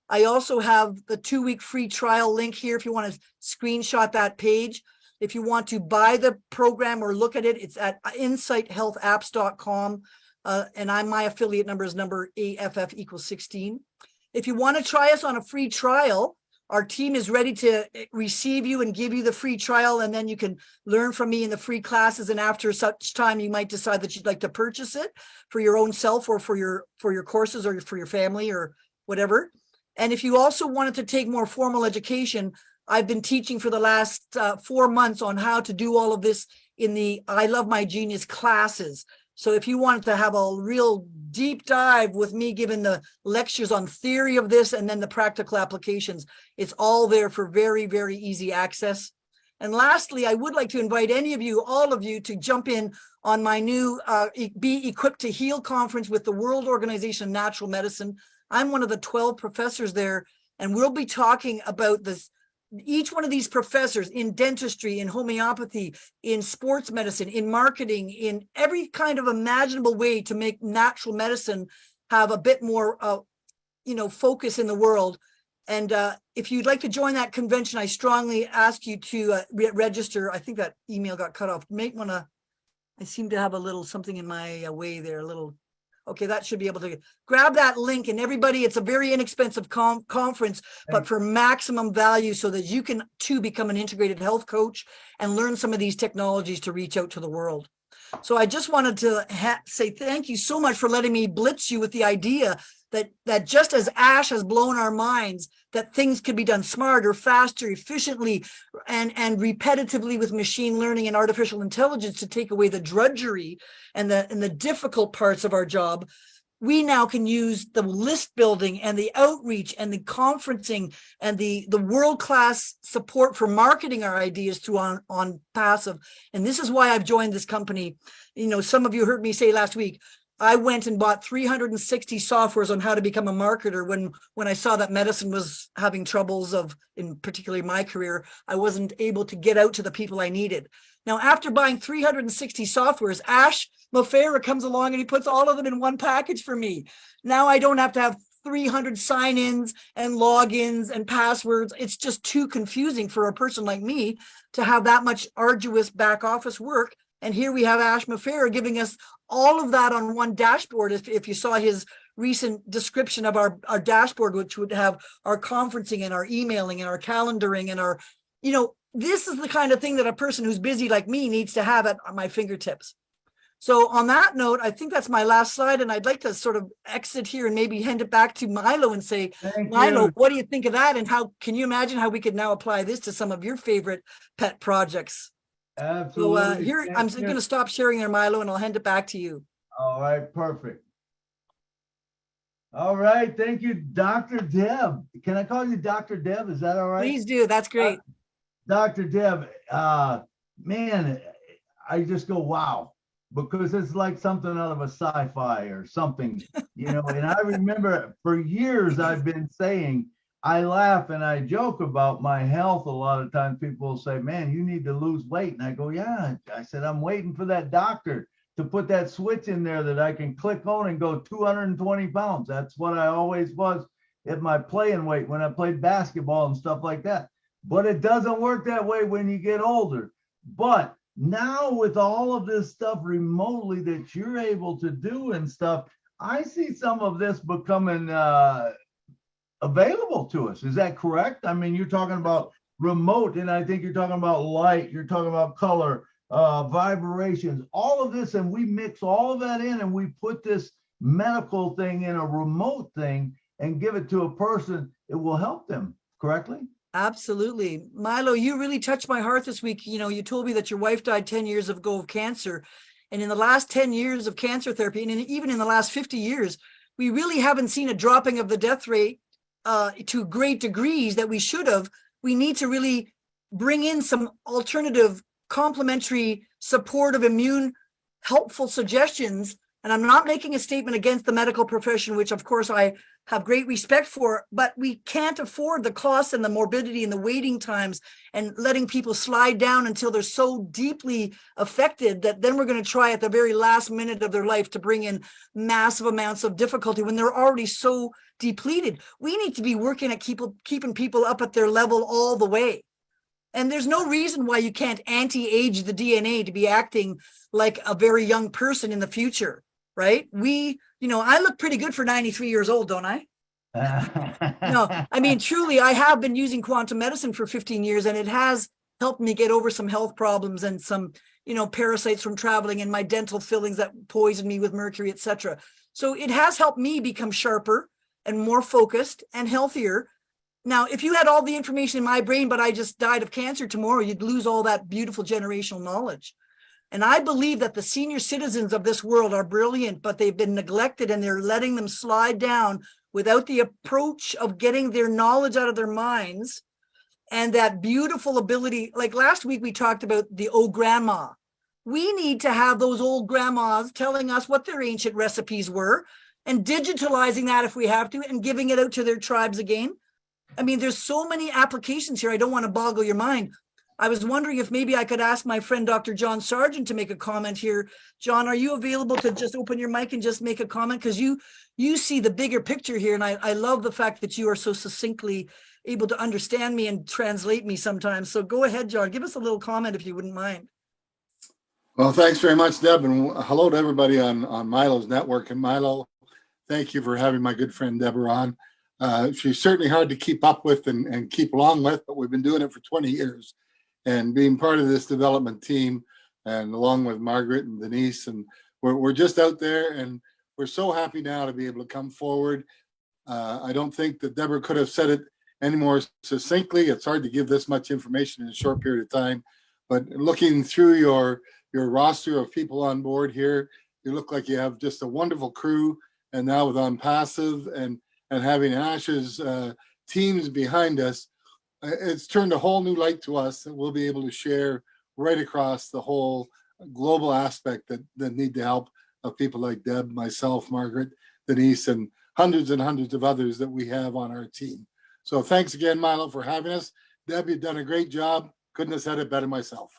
I also have the 2-week free trial link here if you want to screenshot that page. If you want to buy the program or look at it, it's at insighthealthapps.com. And my affiliate number is number AFF equals 16. If you want to try us on a free trial, our team is ready to receive you and give you the free trial, and then you can learn from me in the free classes. And after such time, you might decide that you'd like to purchase it for your own self or for your courses or for your family or whatever. And if you also wanted to take more formal education, I've been teaching for the last 4 months on how to do all of this in the I Love My Genius classes. So if you wanted to have a real deep dive with me giving the lectures on theory of this and then the practical applications, it's all there for very, very easy access. And lastly, I would like to invite all of you to jump in on my new Be Equipped to Heal conference with the World Organization of Natural Medicine. I'm one of the 12 professors there, and we'll be talking about this. Each one of these professors in dentistry, in homeopathy, in sports medicine, in marketing, in every kind of imaginable way to make natural medicine have a bit more, focus in the world. And if you'd like to join that convention, I strongly ask you to register. I think that email got cut off. Might want to, I seem to have a little something in my way there, a little. Okay, that should be able to grab that link. And everybody, it's a very inexpensive conference, but for maximum value so that you can too become an integrated health coach and learn some of these technologies to reach out to the world. So I just wanted to say thank you so much for letting me blitz you with the idea that just as Ash has blown our minds, that things could be done smarter, faster, efficiently, and repetitively with machine learning and artificial intelligence to take away the drudgery and the difficult parts of our job. We now can use the list building and the outreach and the conferencing and the world-class support for marketing our ideas through ONPASSIVE. And this is why I've joined this company. You know, some of you heard me say last week, I went and bought 360 softwares on how to become a marketer when I saw that medicine was having troubles in particularly my career. I wasn't able to get out to the people I needed. Now, after buying 360 softwares, Ash Mofera comes along and he puts all of them in one package for me. Now I don't have to have 300 sign-ins and logins and passwords. It's just too confusing for a person like me to have that much arduous back office work. And here we have Ash Mofera giving us all of that on one dashboard. If you saw his recent description of our dashboard, which would have our conferencing and our emailing and our calendaring and our, you know, this is the kind of thing that a person who's busy like me needs to have at my fingertips. So on that note, I think that's my last slide, and I'd like to sort of exit here and maybe hand it back to Milo and say, Milo, what do you think of that? And how can you imagine how we could now apply this to some of your favorite pet projects? Absolutely. So here, I'm going to stop sharing there, Milo, and I'll hand it back to you. All right, perfect. All right, thank you, Dr. Deb. Can I call you Dr. Deb? Is that all right? Please do. That's great. Dr. Deb, man, I just go, wow, because it's like something out of a sci-fi or something, you know. And I remember for years I've been saying, I laugh and I joke about my health. A lot of times people will say, man, you need to lose weight. And I go, yeah. I said, I'm waiting for that doctor to put that switch in there that I can click on and go 220 pounds. That's what I always was at my playing weight when I played basketball and stuff like that. But it doesn't work that way when you get older. But now with all of this stuff remotely that you're able to do and stuff, I see some of this becoming available to us. Is that correct? I mean, you're talking about remote, and I think you're talking about light, you're talking about color, vibrations, all of this, and we mix all of that in and we put this medical thing in a remote thing and give it to a person. It will help them, correctly? Absolutely. Milo, you really touched my heart this week. You know, you told me that your wife died 10 years ago of cancer. And in the last 10 years of cancer therapy, and even in the last 50 years, we really haven't seen a dropping of the death rate to great degrees that we should have. We need to really bring in some alternative, complementary, supportive, immune, helpful suggestions. And I'm not making a statement against the medical profession, which of course I have great respect for, but we can't afford the costs and the morbidity and the waiting times and letting people slide down until they're so deeply affected that then we're going to try at the very last minute of their life to bring in massive amounts of difficulty when they're already so depleted. We need to be working at keeping people up at their level all the way. And there's no reason why you can't anti-age the DNA to be acting like a very young person in the future, right? You know, I look pretty good for 93 years old, don't I? No, I mean, truly, I have been using quantum medicine for 15 years, and it has helped me get over some health problems and some, you know, parasites from traveling and my dental fillings that poisoned me with mercury, etc. So it has helped me become sharper and more focused and healthier. Now, if you had all the information in my brain, but I just died of cancer tomorrow, you'd lose all that beautiful generational knowledge. And I believe that the senior citizens of this world are brilliant, but they've been neglected and they're letting them slide down without the approach of getting their knowledge out of their minds and that beautiful ability. Like last week, we talked about the old grandma. We need to have those old grandmas telling us what their ancient recipes were and digitalizing that if we have to and giving it out to their tribes again. I mean, there's so many applications here. I don't want to boggle your mind, I was wondering if maybe I could ask my friend Dr. John Sargent to make a comment here. John, are you available to just open your mic and just make a comment? Because you see the bigger picture here, and I love the fact that you are so succinctly able to understand me and translate me sometimes. So go ahead, John, give us a little comment if you wouldn't mind. Well, thanks very much, Deb, and hello to everybody on Milo's network. And Milo, thank you for having my good friend Deborah on. She's certainly hard to keep up with and keep along with, but we've been doing it for 20 years. And being part of this development team, and along with Margaret and Denise, and we're just out there, and we're so happy now to be able to come forward. I don't think that Deborah could have said it any more succinctly. It's hard to give this much information in a short period of time, but looking through your roster of people on board here, you look like you have just a wonderful crew. And now with ONPASSIVE and having Ash's teams behind us, it's turned a whole new light to us that we'll be able to share right across the whole global aspect that need the help of people like Deb, myself, Margaret, Denise, and hundreds of others that we have on our team. So thanks again, Milo, for having us. Deb, you've done a great job. Couldn't have said it better myself.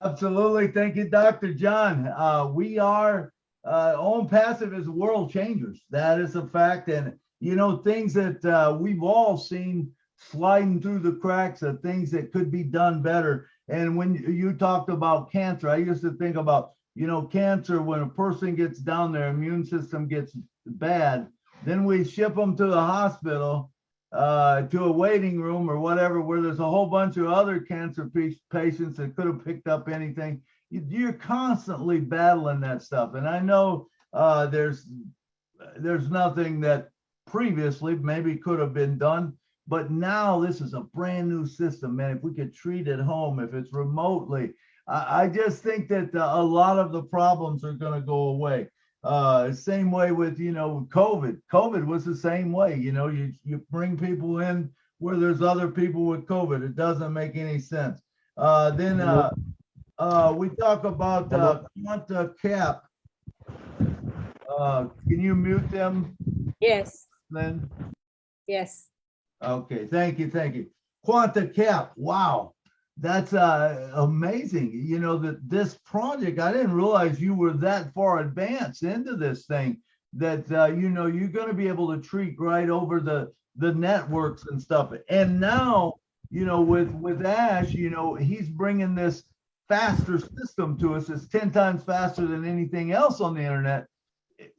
Absolutely. Thank you, Dr. John. We are ONPASSIVE is world changers. That is a fact. And, you know, things that we've all seen sliding through the cracks of things that could be done better. And when you talked about cancer, I used to think about, you know, cancer, when a person gets down, their immune system gets bad, then we ship them to the hospital, to a waiting room or whatever, where there's a whole bunch of other cancer patients that could have picked up anything. You're constantly battling that stuff. And I know there's nothing that previously maybe could have been done, but now this is a brand new system, man. If we could treat at home, if it's remotely, I just think that a lot of the problems are going to go away. Same way with, you know, COVID. COVID was the same way. You know, you bring people in where there's other people with COVID. It doesn't make any sense. Then we talk about quanta cap. Can you mute them? Yes. Then. Yes. Okay. Thank you. Thank you. Quanta cap. Wow. That's amazing. You know, that this project, I didn't realize you were that far advanced into this thing, that, you know, you're going to be able to treat right over the networks and stuff. And now, you know, with Ash, you know, he's bringing this faster system to us. It's 10 times faster than anything else on the internet.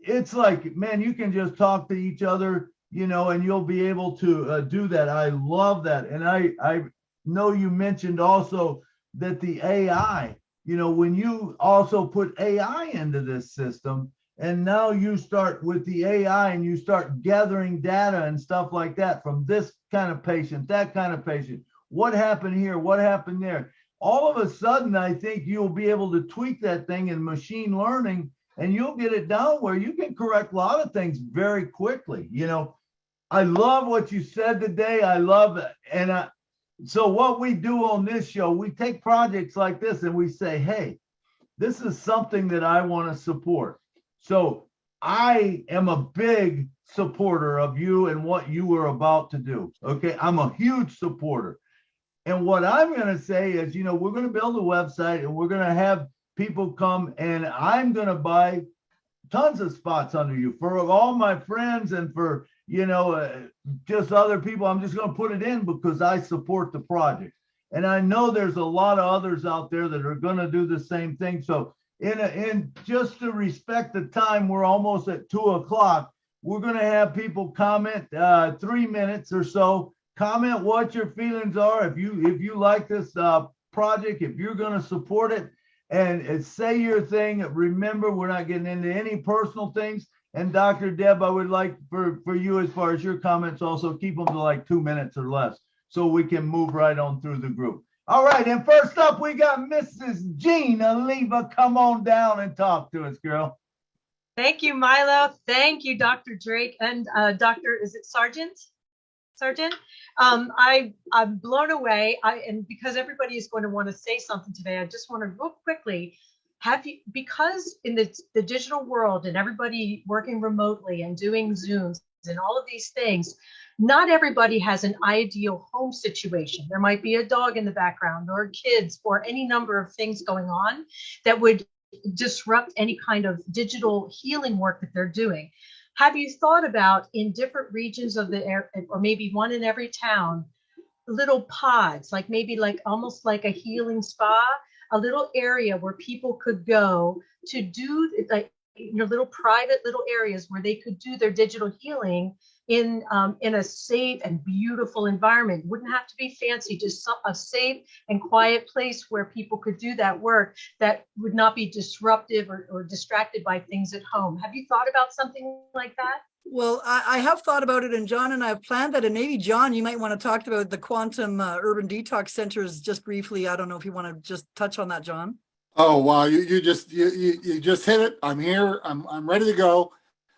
It's like, man, you can just talk to each other, you know, and you'll be able to do that. I love that. And I know you mentioned also that the AI, you know, when you also put AI into this system, and now you start with the AI and you start gathering data and stuff like that from this kind of patient, that kind of patient, what happened here, what happened there. All of a sudden, I think you'll be able to tweak that thing in machine learning, and you'll get it down where you can correct a lot of things very quickly. You know, I love what you said today. I love it. And so what we do on this show, we take projects like this and we say, hey, this is something that I want to support. So I am a big supporter of you and what you were about to do. Okay. I'm a huge supporter. And what I'm going to say is, you know, we're going to build a website and we're going to have people come, and I'm going to buy tons of spots under you for all my friends and for, you know, just other people. I'm just going to put it in because I support the project. And I know there's a lot of others out there that are going to do the same thing. So in just to respect the time, we're almost at 2 o'clock. We're going to have people comment 3 minutes or so. Comment what your feelings are. If you like this project, if you're going to support it, and say your thing. Remember, we're not getting into any personal things. And Dr. Deb, I would like for you, as far as your comments, also keep them to like 2 minutes or less so we can move right on through the group. All right. And first up, we got Mrs. Jean Oliva. Come on down and talk to us, girl. Thank you, Milo. Thank you, Dr. Drake and Dr. Is it Sargent? I'm blown away. And because everybody is going to want to say something today, I just want to real quickly have you, because in the digital world and everybody working remotely and doing Zooms and all of these things, Not everybody has an ideal home situation. There might be a dog in the background or kids or any number of things going on that would disrupt any kind of digital healing work that they're doing. Have you thought about, in different regions of the air, or maybe one in every town, little pods, like maybe like almost like a healing spa, a little area where people could go to do, like, little private little areas where they could do their digital healing in a safe and beautiful environment? Wouldn't have to be fancy, just a safe and quiet place where people could do that work that would not be disruptive or distracted by things at home. Have you thought about something like that? Well, I have thought about it, and John and I have planned that. And maybe, John, you might want to talk about the quantum urban detox centers just briefly. I don't know if you want to just touch on that, John. Oh, wow. You just hit it. I'm here. I'm ready to go.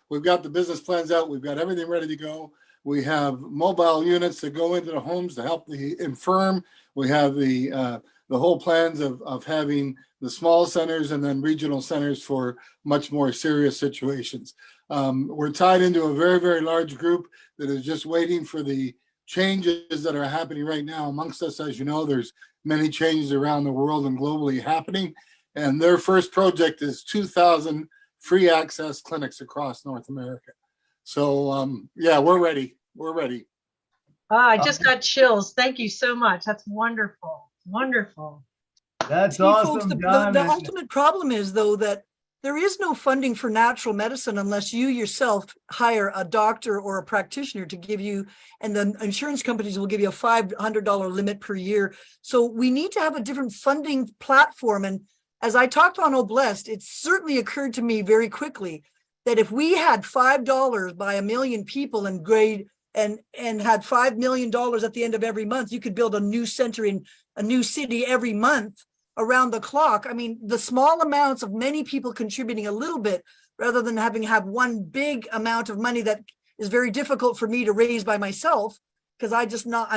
We've got the business plans out. We've got everything ready to go. We have mobile units that go into the homes to help the infirm. We have the whole plans of having the small centers and then regional centers for much more serious situations. We're tied into a very, very large group that is just waiting for the changes that are happening right now amongst us. As you know, there's many changes around the world and globally happening. And their first project is 2,000 free access clinics across North America. So yeah, we're ready. We're ready. I just got chills. Thank you so much. That's wonderful. Wonderful. That's See, awesome, folks, John. the ultimate problem is, though, that there is no funding for natural medicine unless you yourself hire a doctor or a practitioner to give you, and the insurance companies will give you a $500 limit per year. So we need to have a different funding platform. And as I talked on Oblest, it certainly occurred to me very quickly that if we had $5 by 1 million people and had $5 million at the end of every month, you could build a new center in a new city every month around the clock. I mean, the small amounts of many people contributing a little bit, rather than having to have one big amount of money that is very difficult for me to raise by myself, because I'm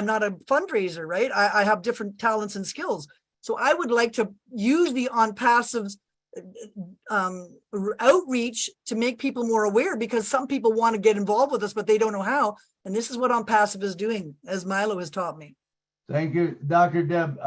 not a fundraiser, right? I have different talents and skills. So I would like to use the ONPASSIVE's outreach to make people more aware, because some people want to get involved with us, but they don't know how. And this is what ONPASSIVE is doing, as Milo has taught me. Thank you, Dr. Deb.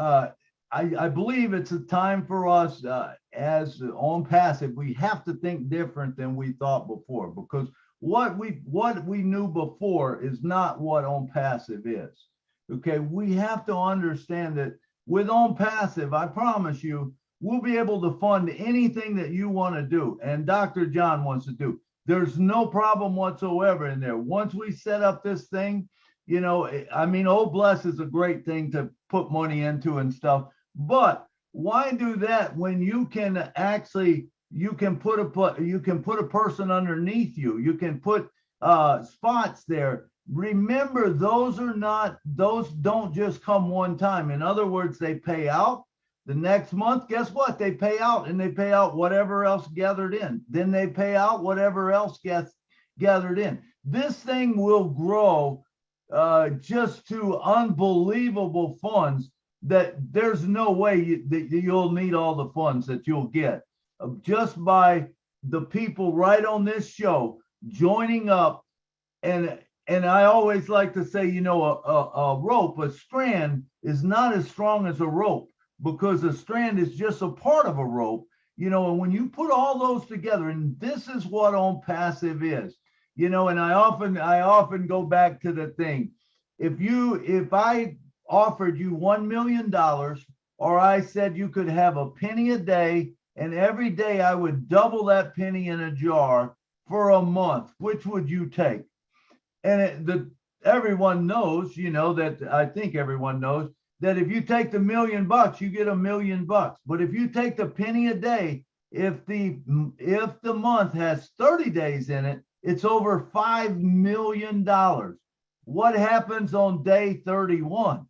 I believe it's a time for us as ONPASSIVE. We have to think different than we thought before, because what we knew before is not what ONPASSIVE is. Okay, we have to understand that with ONPASSIVE, I promise you, we'll be able to fund anything that you want to do and Dr. John wants to do. There's no problem whatsoever in there. Once we set up this thing, you know, I mean, Oblest is a great thing to put money into and stuff, but why do that when you can actually, you can put a person underneath you, you can put spots there. Remember, those don't just come one time. In other words, they pay out. The next month, guess what? They pay out, and they pay out whatever else gathered in. Then they pay out whatever else gets gathered in. This thing will grow just to unbelievable funds that there's no way that you'll need all the funds that you'll get just by the people right on this show joining up. And I always like to say, you know, a strand is not as strong as a rope, because a strand is just a part of a rope, you know. And when you put all those together, and this is what ONPASSIVE is, you know. And I often go back to the thing. If I offered you $1 million, or I said you could have a penny a day, and every day I would double that penny in a jar for a month, which would you take? And everyone knows, you know, that I think everyone knows that if you take the $1 million, you get $1 million. But if you take the penny a day, if the month has 30 days in it, it's over $5 million. What happens on day 31?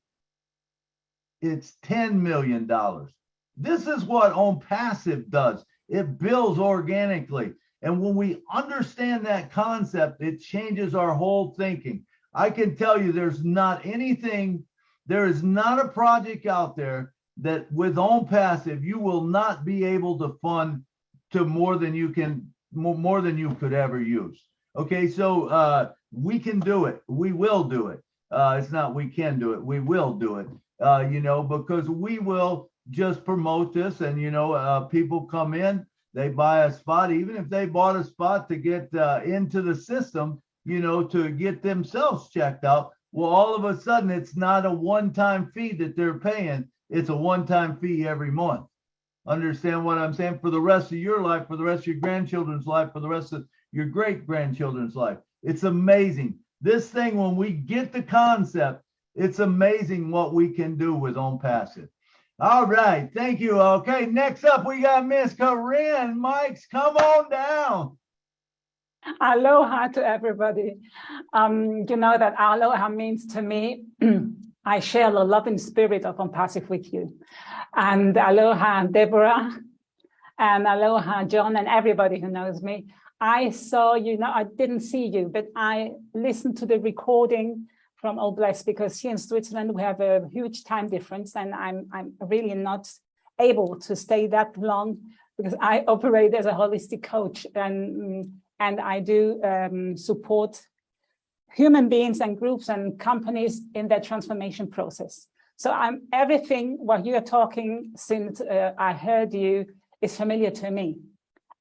It's $10 million. This is what ONPASSIVE does. It builds organically. And when we understand that concept, it changes our whole thinking. I can tell you there is not a project out there that with ONPASSIVE you will not be able to fund to more than you could ever use. Okay, so we can do it. We will do it. It's not we can do it. We will do it, because we will just promote this. And, people come in, they buy a spot, even if they bought a spot to get into the system, to get themselves checked out. Well, all of a sudden, it's not a one-time fee that they're paying. It's a one-time fee every month. Understand what I'm saying? For the rest of your life, for the rest of your grandchildren's life, for the rest of your great-grandchildren's life. It's amazing. This thing, when we get the concept, it's amazing what we can do with ONPASSIVE. All right. Thank you. Okay. Next up, we got Miss Corinne. Mike's, come on down. Aloha to everybody. You know that aloha means to me, I share the loving spirit of ONPASSIVE with you. And aloha, Deborah, and aloha, John, and everybody who knows me. I saw you, I didn't see you, but I listened to the recording from All Blessed, because here in Switzerland, we have a huge time difference, and I'm really not able to stay that long because I operate as a holistic coach, and I do support human beings and groups and companies in their transformation process. So everything what you are talking since I heard you is familiar to me.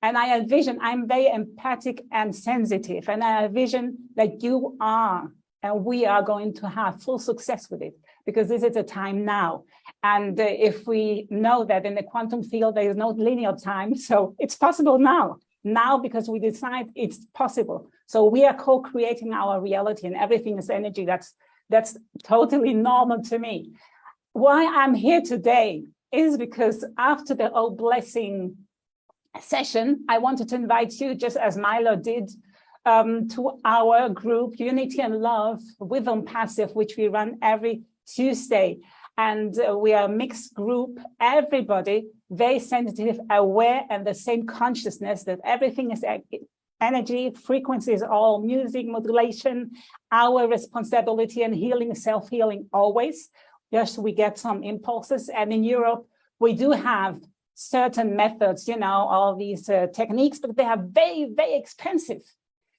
And I envision, I'm very empathic and sensitive, and I envision that you are, and we are going to have full success with it, because this is a time now. And if we know that in the quantum field, there is no linear time, so it's possible now. Now, because we decide it's possible. So we are co-creating our reality, and everything is energy. That's totally normal to me. Why I'm here today is because after the All Blessing session, I wanted to invite you, just as Milo did, to our group, Unity and Love with ONPASSIVE, which we run every Tuesday. And we are a mixed group, everybody very sensitive, aware, and the same consciousness that everything is energy, frequency is all music, modulation, our responsibility, and healing, self-healing always. Yes, we get some impulses. And in Europe, we do have certain methods, all these techniques, but they are very, very expensive.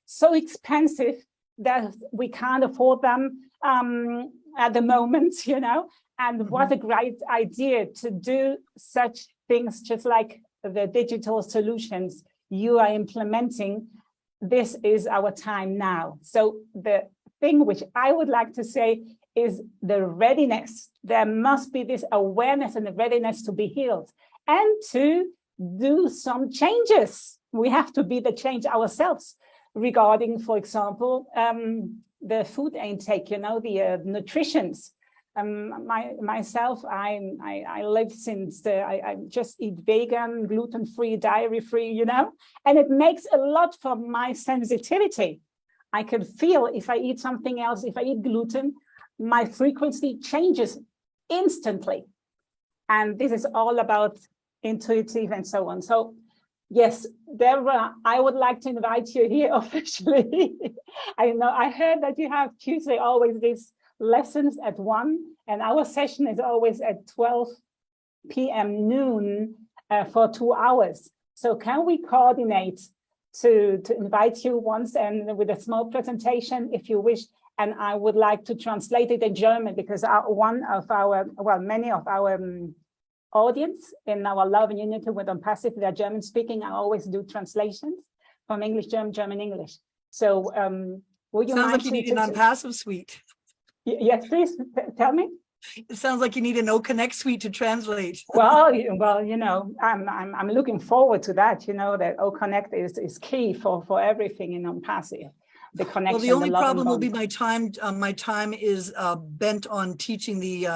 So expensive that we can't afford them at the moment, And what a great idea to do such things, just like the digital solutions you are implementing. This is our time now. So the thing which I would like to say is the readiness. There must be this awareness and the readiness to be healed and to do some changes. We have to be the change ourselves regarding, for example, the food intake, the nutritions. Myself, I live since I just eat vegan, gluten-free, dairy-free, and it makes a lot for my sensitivity. I can feel if I eat something else, if I eat gluten, my frequency changes instantly. And this is all about intuitive and so on. So yes, Deborah, I would like to invite you here officially. I heard that you have Tuesday always these lessons at 1, and our session is always at 12 p.m. noon for 2 hours. So can we coordinate to invite you once and with a small presentation if you wish? And I would like to translate it in German, because many of our audience in our Love and Unity with ONPASSIVE, they're German speaking. I always do translations from English, German, German, English. So would you Sounds mind like you need an ONPASSIVE suite. Yes, please tell me. It sounds like you need an O-Connect suite to translate. Well, I'm looking forward to that. That O-Connect is key for everything in ONPASSIVE. The connection. Well, the only problem will be my time. My time is bent on teaching the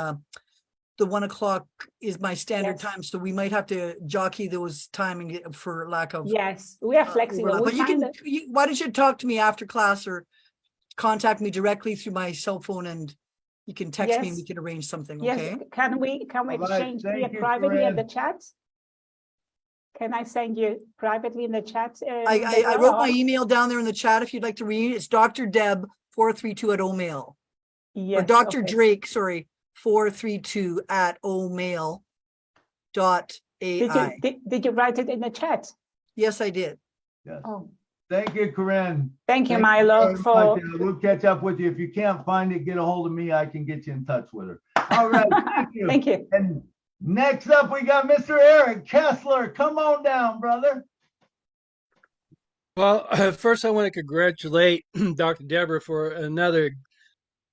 1 o'clock is my standard time, so we might have to jockey those timing for lack of. Yes, we are flexible. But why don't you talk to me after class or contact me directly through my cell phone, and you can text me and we can arrange something. Okay. Yes. Can we exchange privately in the chat? Can I send you privately in the chat? I wrote my email down there in the chat if you'd like to read it. It's Dr. Deb 432 at omail. Yes, or Dr. Drake, sorry, 432 at omail.ai. Did you write it in the chat? Yes, I did. Yes. Oh, Thank you, Corinne. Thank you, Thank Milo, very for much. We'll catch up with you. If you can't find it, get a hold of me. I can get you in touch with her. All right. Thank you. thank you. And next up, we got Mr. Eric Kessler. Come on down, brother. Well, first I want to congratulate Dr. Deborah for another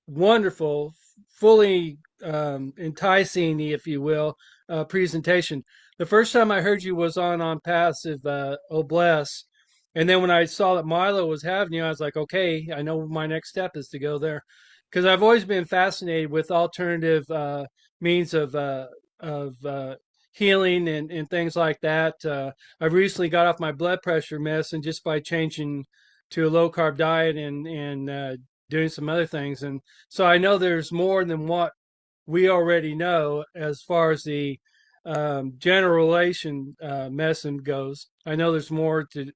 wonderful, fully enticing, if you will, presentation. The first time I heard you was on Passive Bless. And then when I saw that Milo was having you, I was like, okay, I know my next step is to go there. Because I've always been fascinated with alternative means of healing and things like that. I've recently got off my blood pressure mess, and just by changing to a low carb diet and doing some other things. And so I know there's more than what we already know as far as the general relation medicine goes. I know there's more to.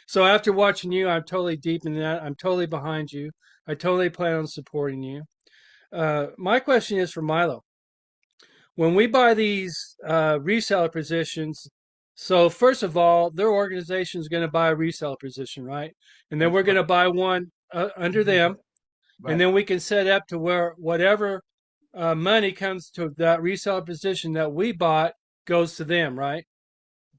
So after watching you, I'm totally deep in that. I'm totally behind you. I totally plan on supporting you. My question is for Milo. When we buy these reseller positions, so first of all, their organization is going to buy a reseller position, right? And then we're going to buy one under them. Right. And then we can set up to where whatever money comes to that reseller position that we bought goes to them, right?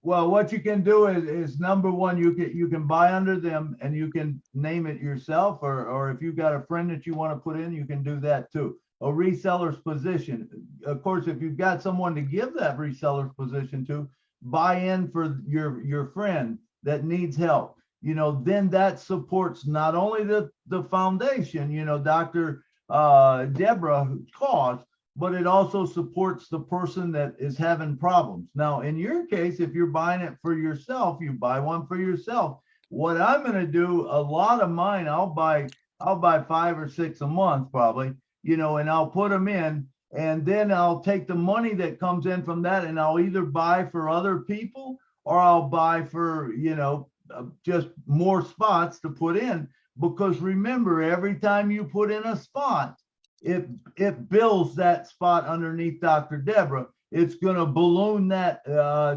Well, what you can do is number one, you can buy under them and you can name it yourself, or if you've got a friend that you want to put in, you can do that too. A reseller's position. Of course, if you've got someone to give that reseller's position to, buy in for your friend that needs help. You know, then that supports not only the foundation, you know, Dr. Deborah cause, but it also supports the person that is having problems. Now, in your case, if you're buying it for yourself, you buy one for yourself. What I'm going to do, a lot of mine, I'll buy 5 or 6 a month probably, you know, and I'll put them in, and then I'll take the money that comes in from that, and I'll either buy for other people or I'll buy for, you know, just more spots to put in. Because remember, every time you put in a spot, it builds that spot underneath Dr. Deborah. It's going to balloon that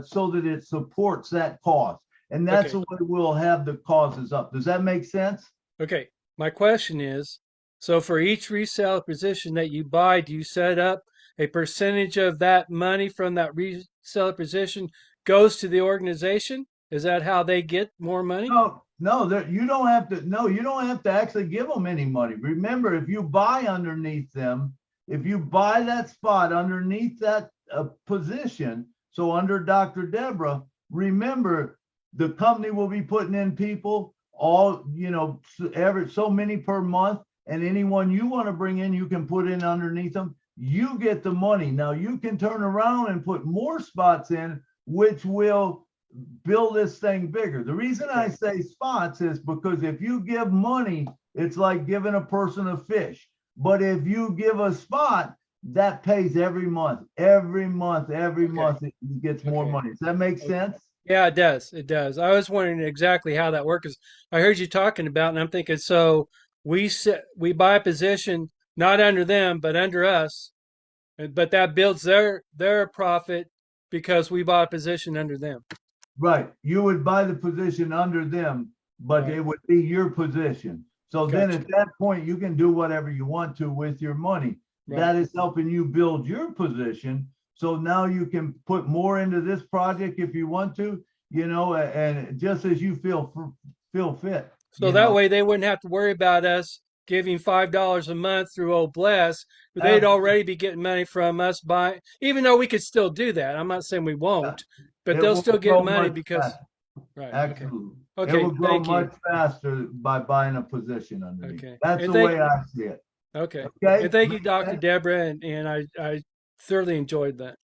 so that it supports that cause. And that's the way we'll have the causes up. Does that make sense? Okay. My question is, so for each reseller position that you buy, do you set up a percentage of that money from that reseller position goes to the organization? Is that how they get more money? No, you don't have to. No, you don't have to actually give them any money. Remember, if you buy underneath them, if you buy that spot underneath that position, so under Dr. Deborah, remember the company will be putting in people all, you know, every so many per month, and anyone you want to bring in, you can put in underneath them. You get the money. Now you can turn around and put more spots in, which will build this thing bigger. The reason I say spots is because if you give money, it's like giving a person a fish. But if you give a spot, that pays every month, every month it gets more money. Does that make sense? Yeah, it does. It does. I was wondering exactly how that works. I heard you talking about, and I'm thinking, so we buy a position not under them, but under us, but that builds their profit because we bought a position under them. Right. You would buy the position under them, but it would be your position. So then at that point, you can do whatever you want to with your money. Right. That is helping you build your position. So now you can put more into this project if you want to, you know, and just as you feel fit. So that way they wouldn't have to worry about us giving $5 a month through Old Bless, but they'd already be getting money from us by, even though we could still do that. I'm not saying we won't, but they'll still get money because. Right. Absolutely. Okay. It will grow much faster by buying a position underneath. Okay. That's the way I see it. Okay. And thank you, Dr. Deborah, and I thoroughly enjoyed that.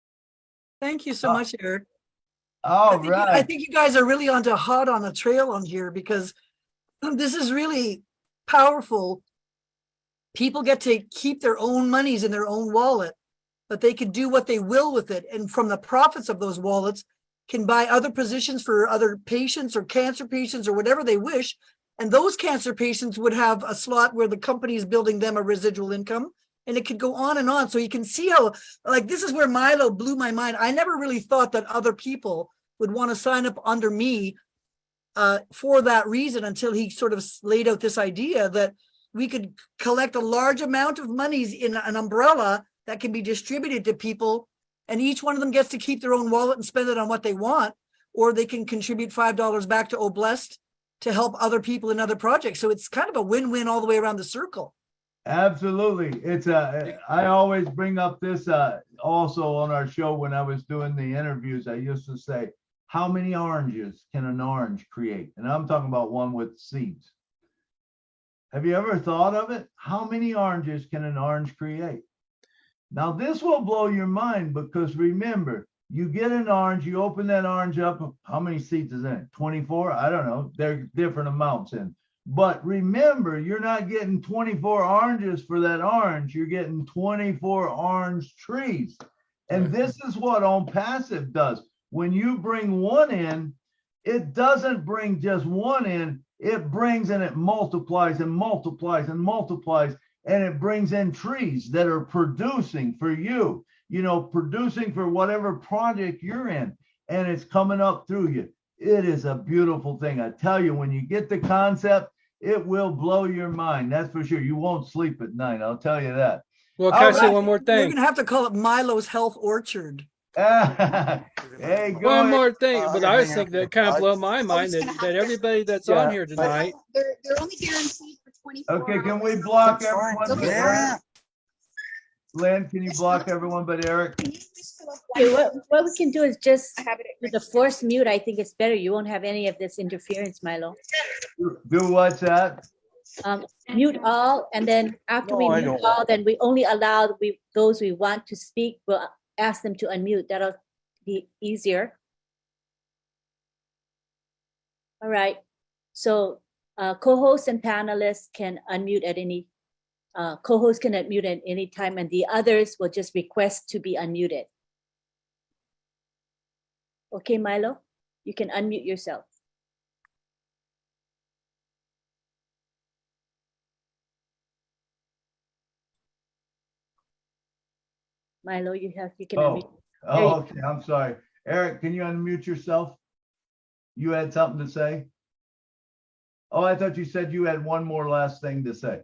Thank you so much, Eric. I think you guys are really hot on a trail on here, because this is really powerful. People get to keep their own monies in their own wallet, but they can do what they will with it. And from the profits of those wallets, can buy other positions for other patients or cancer patients or whatever they wish. And those cancer patients would have a slot where the company is building them a residual income, and it could go on and on. So you can see how, like, this is where Milo blew my mind. I never really thought that other people would want to sign up under me for that reason, until he sort of laid out this idea that we could collect a large amount of monies in an umbrella that can be distributed to people, and each one of them gets to keep their own wallet and spend it on what they want, or they can contribute $5 back to Oblest to help other people in other projects. So it's kind of a win-win all the way around the circle. Absolutely. I always bring up this also on our show when I was doing the interviews. I used to say, how many oranges can an orange create? And I'm talking about one with seeds. Have you ever thought of it? How many oranges can an orange create? Now, this will blow your mind, because remember, you get an orange, you open that orange up. How many seeds is in it? 24? I don't know. There are different amounts in. But remember, you're not getting 24 oranges for that orange. You're getting 24 orange trees. And this is what ONPASSIVE does. When you bring one in, it doesn't bring just one in. It brings and it multiplies and multiplies and multiplies. And it brings in trees that are producing for you, producing for whatever project you're in. And it's coming up through you. It is a beautiful thing. I tell you, when you get the concept, it will blow your mind. That's for sure. You won't sleep at night. I'll tell you that. Well, can I say one more thing? We're going to have to call it Milo's Health Orchard. Hey, go one ahead. more thing, but I was thinking that kind of blew my mind that everybody that's on here tonight. They're only guaranteed for 24 Okay, can we hours. block everyone but Okay. Eric? Lynn, can you block everyone but Eric? Okay, what we can do is just with the force mute. I think it's better. You won't have any of this interference, Milo. Do what's that? Mute all, and then after we mute all, then we only allow those we want to speak. We'll ask them to unmute. That'll be easier. All right. So co-hosts and panelists can unmute at any. Co-hosts can unmute at any time, and the others will just request to be unmuted. Okay, Milo, you can unmute yourself. Milo, you can unmute. Oh, okay. I'm sorry. Eric, can you unmute yourself? You had something to say? Oh, I thought you said you had one more last thing to say.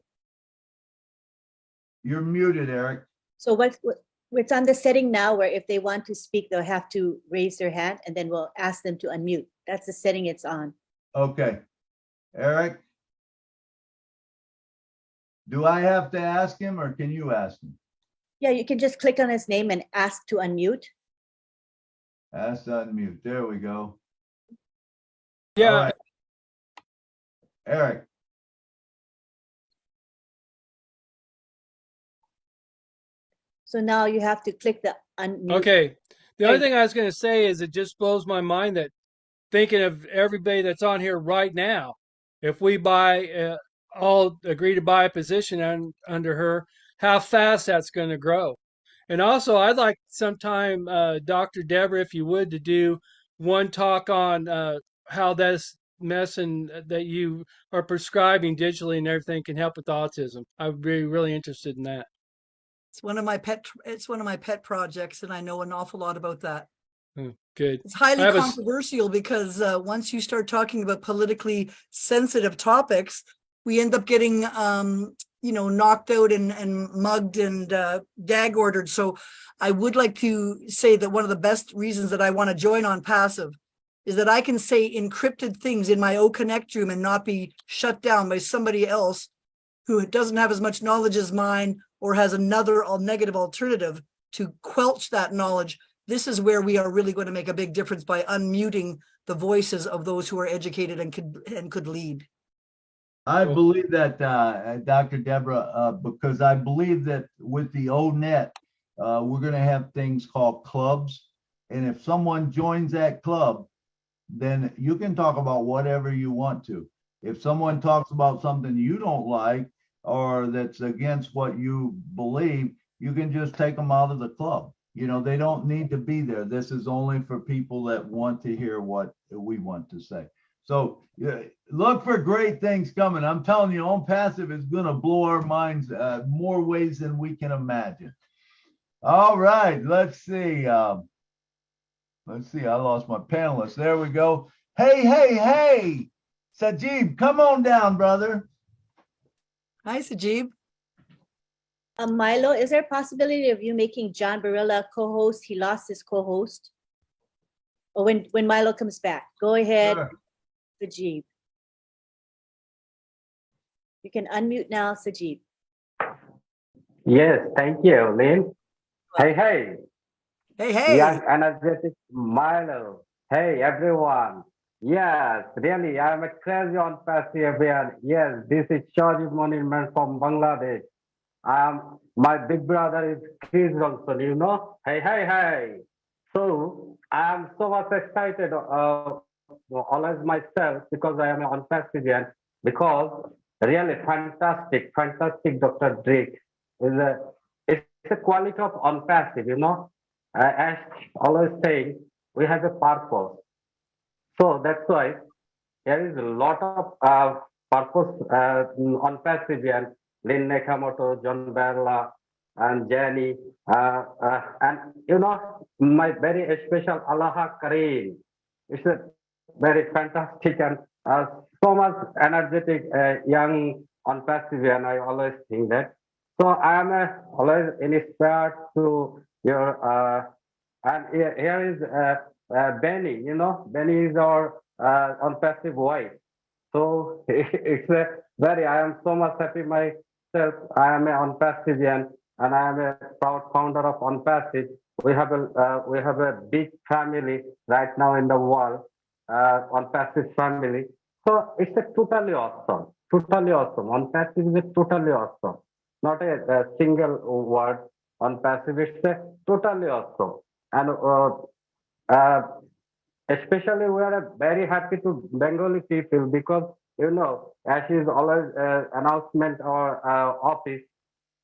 You're muted, Eric. So what's on the setting now, where if they want to speak, they'll have to raise their hand, and then we'll ask them to unmute. That's the setting it's on. Okay. Eric? Do I have to ask him, or can you ask him? Yeah, you can just click on his name and ask to unmute. Ask to unmute. There we go. Yeah. All right. Eric. So now you have to click the unmute. Okay. The other thing I was going to say is it just blows my mind that thinking of everybody that's on here right now, if we all agree to buy a position under her, how fast that's going to grow. And also, I'd like sometime, Dr. Deborah, if you would, to do one talk on how this medicine that you are prescribing digitally and everything can help with autism. I would be really interested in that. It's one of my pet projects, and I know an awful lot about that. Good. It's highly controversial because once you start talking about politically sensitive topics, we end up getting knocked out and mugged and gag ordered. So I would like to say that one of the best reasons that I want to join ONPASSIVE is that I can say encrypted things in my O-Connect room and not be shut down by somebody else who doesn't have as much knowledge as mine or has another negative alternative to quelch that knowledge. This is where we are really going to make a big difference by unmuting the voices of those who are educated and could lead. I believe that, Dr. Deborah, because I believe that with the ONET, we're going to have things called clubs. And if someone joins that club, then you can talk about whatever you want to. If someone talks about something you don't like or that's against what you believe, you can just take them out of the club. They don't need to be there. This is only for people that want to hear what we want to say. So look for great things coming. I'm telling you, ONPASSIVE is going to blow our minds more ways than we can imagine. All right, let's see. I lost my panelists. There we go. Hey. Sajib, come on down, brother. Hi, Sajib. Milo, is there a possibility of you making John Barilla co-host? He lost his co-host. Or when Milo comes back, go ahead, Sure. Sajib. You can unmute now, Sajib. Yes, thank you, Lynn. Hey. Hey. Young, energetic Milo. Hey, everyone. Yes, really, I'm a crazy on passive. Yes, this is Shari Monilman from Bangladesh. My big brother is Chris Johnson, you know? Hey. So, I'm so much excited, always myself, because I am on passive, because really fantastic Dr. Drake is it's a quality of on passive, you know? As always saying, we have a purpose. So that's why there is a lot of purpose on passive, and Lynn Nakamoto, John Barla, and Jenny, and you know, my very special Alaha Kareem. It's a very fantastic and so much energetic young on passive, and I always think that. So I am always inspired to your and here is Benny. You know, Benny is our on passive wife. So it's a very. I am so much happy myself. I am on passive and I am a proud founder of on passive. We have a big family right now in the world, on passive family. So it's a totally awesome. On passive is a totally awesome. Not a single word on passive. It's a totally awesome. And uh, especially we are very happy to Bengali people because you know as is always announcement or office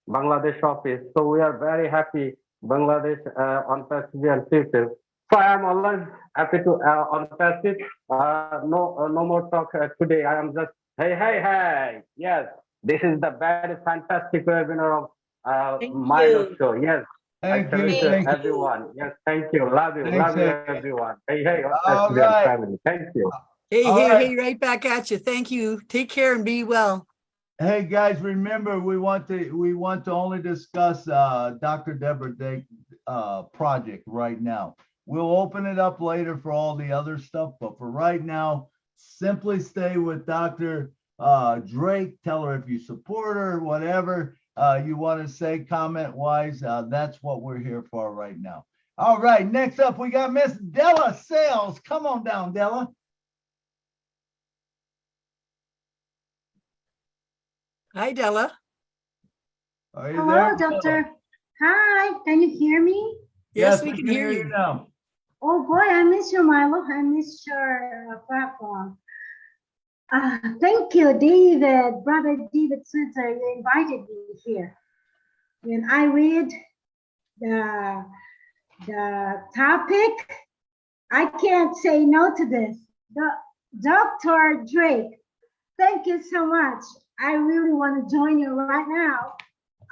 Bangladesh office. So we are very happy Bangladesh on Pacific people. So I am always happy to on Pacific. No more talk today. I am just hey. Yes, this is the very fantastic webinar of Milo show. Yes. Thank you. Everyone. Yes, thank you. Love you, everyone. Hey, All right. family. Thank you. Hey, right back at you. Thank you. Take care and be well. Hey guys, remember we want to only discuss Dr. Deborah Drake project right now. We'll open it up later for all the other stuff, but for right now, simply stay with Dr. Drake. Tell her if you support her, whatever you want to say comment wise. That's what we're here for right now. All right, next up we got Miss Della Sales. Come on down, Della. Hi, Della. Are you Hello, there, doctor. Della? Hi, can you hear me? Yes, we can hear you now. Oh boy, I miss you, Milo. I miss your platform. Thank you, David, brother David Switzer. You invited me here. When I read the topic, I can't say no to this. Dr. Drake, thank you so much. I really want to join you right now.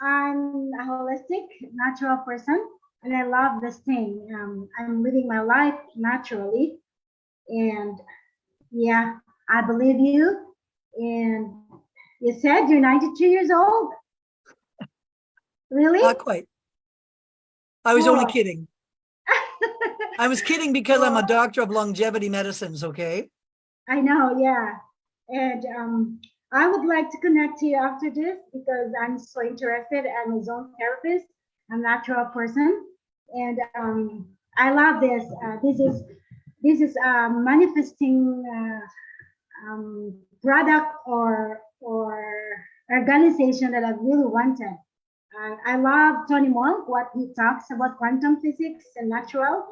I'm a holistic, natural person, and I love this thing. I'm living my life naturally, and yeah, I believe you. And you said you're 92 years old? Really? Not quite. I was only kidding. I was kidding because I'm a doctor of longevity medicines, okay? I know, yeah. And I would like to connect to you after this because I'm so interested. I'm a zone therapist. I'm a natural person. And I love this. This is a manifesting product or organization that I really wanted. I love Tony Monk, what he talks about quantum physics and natural,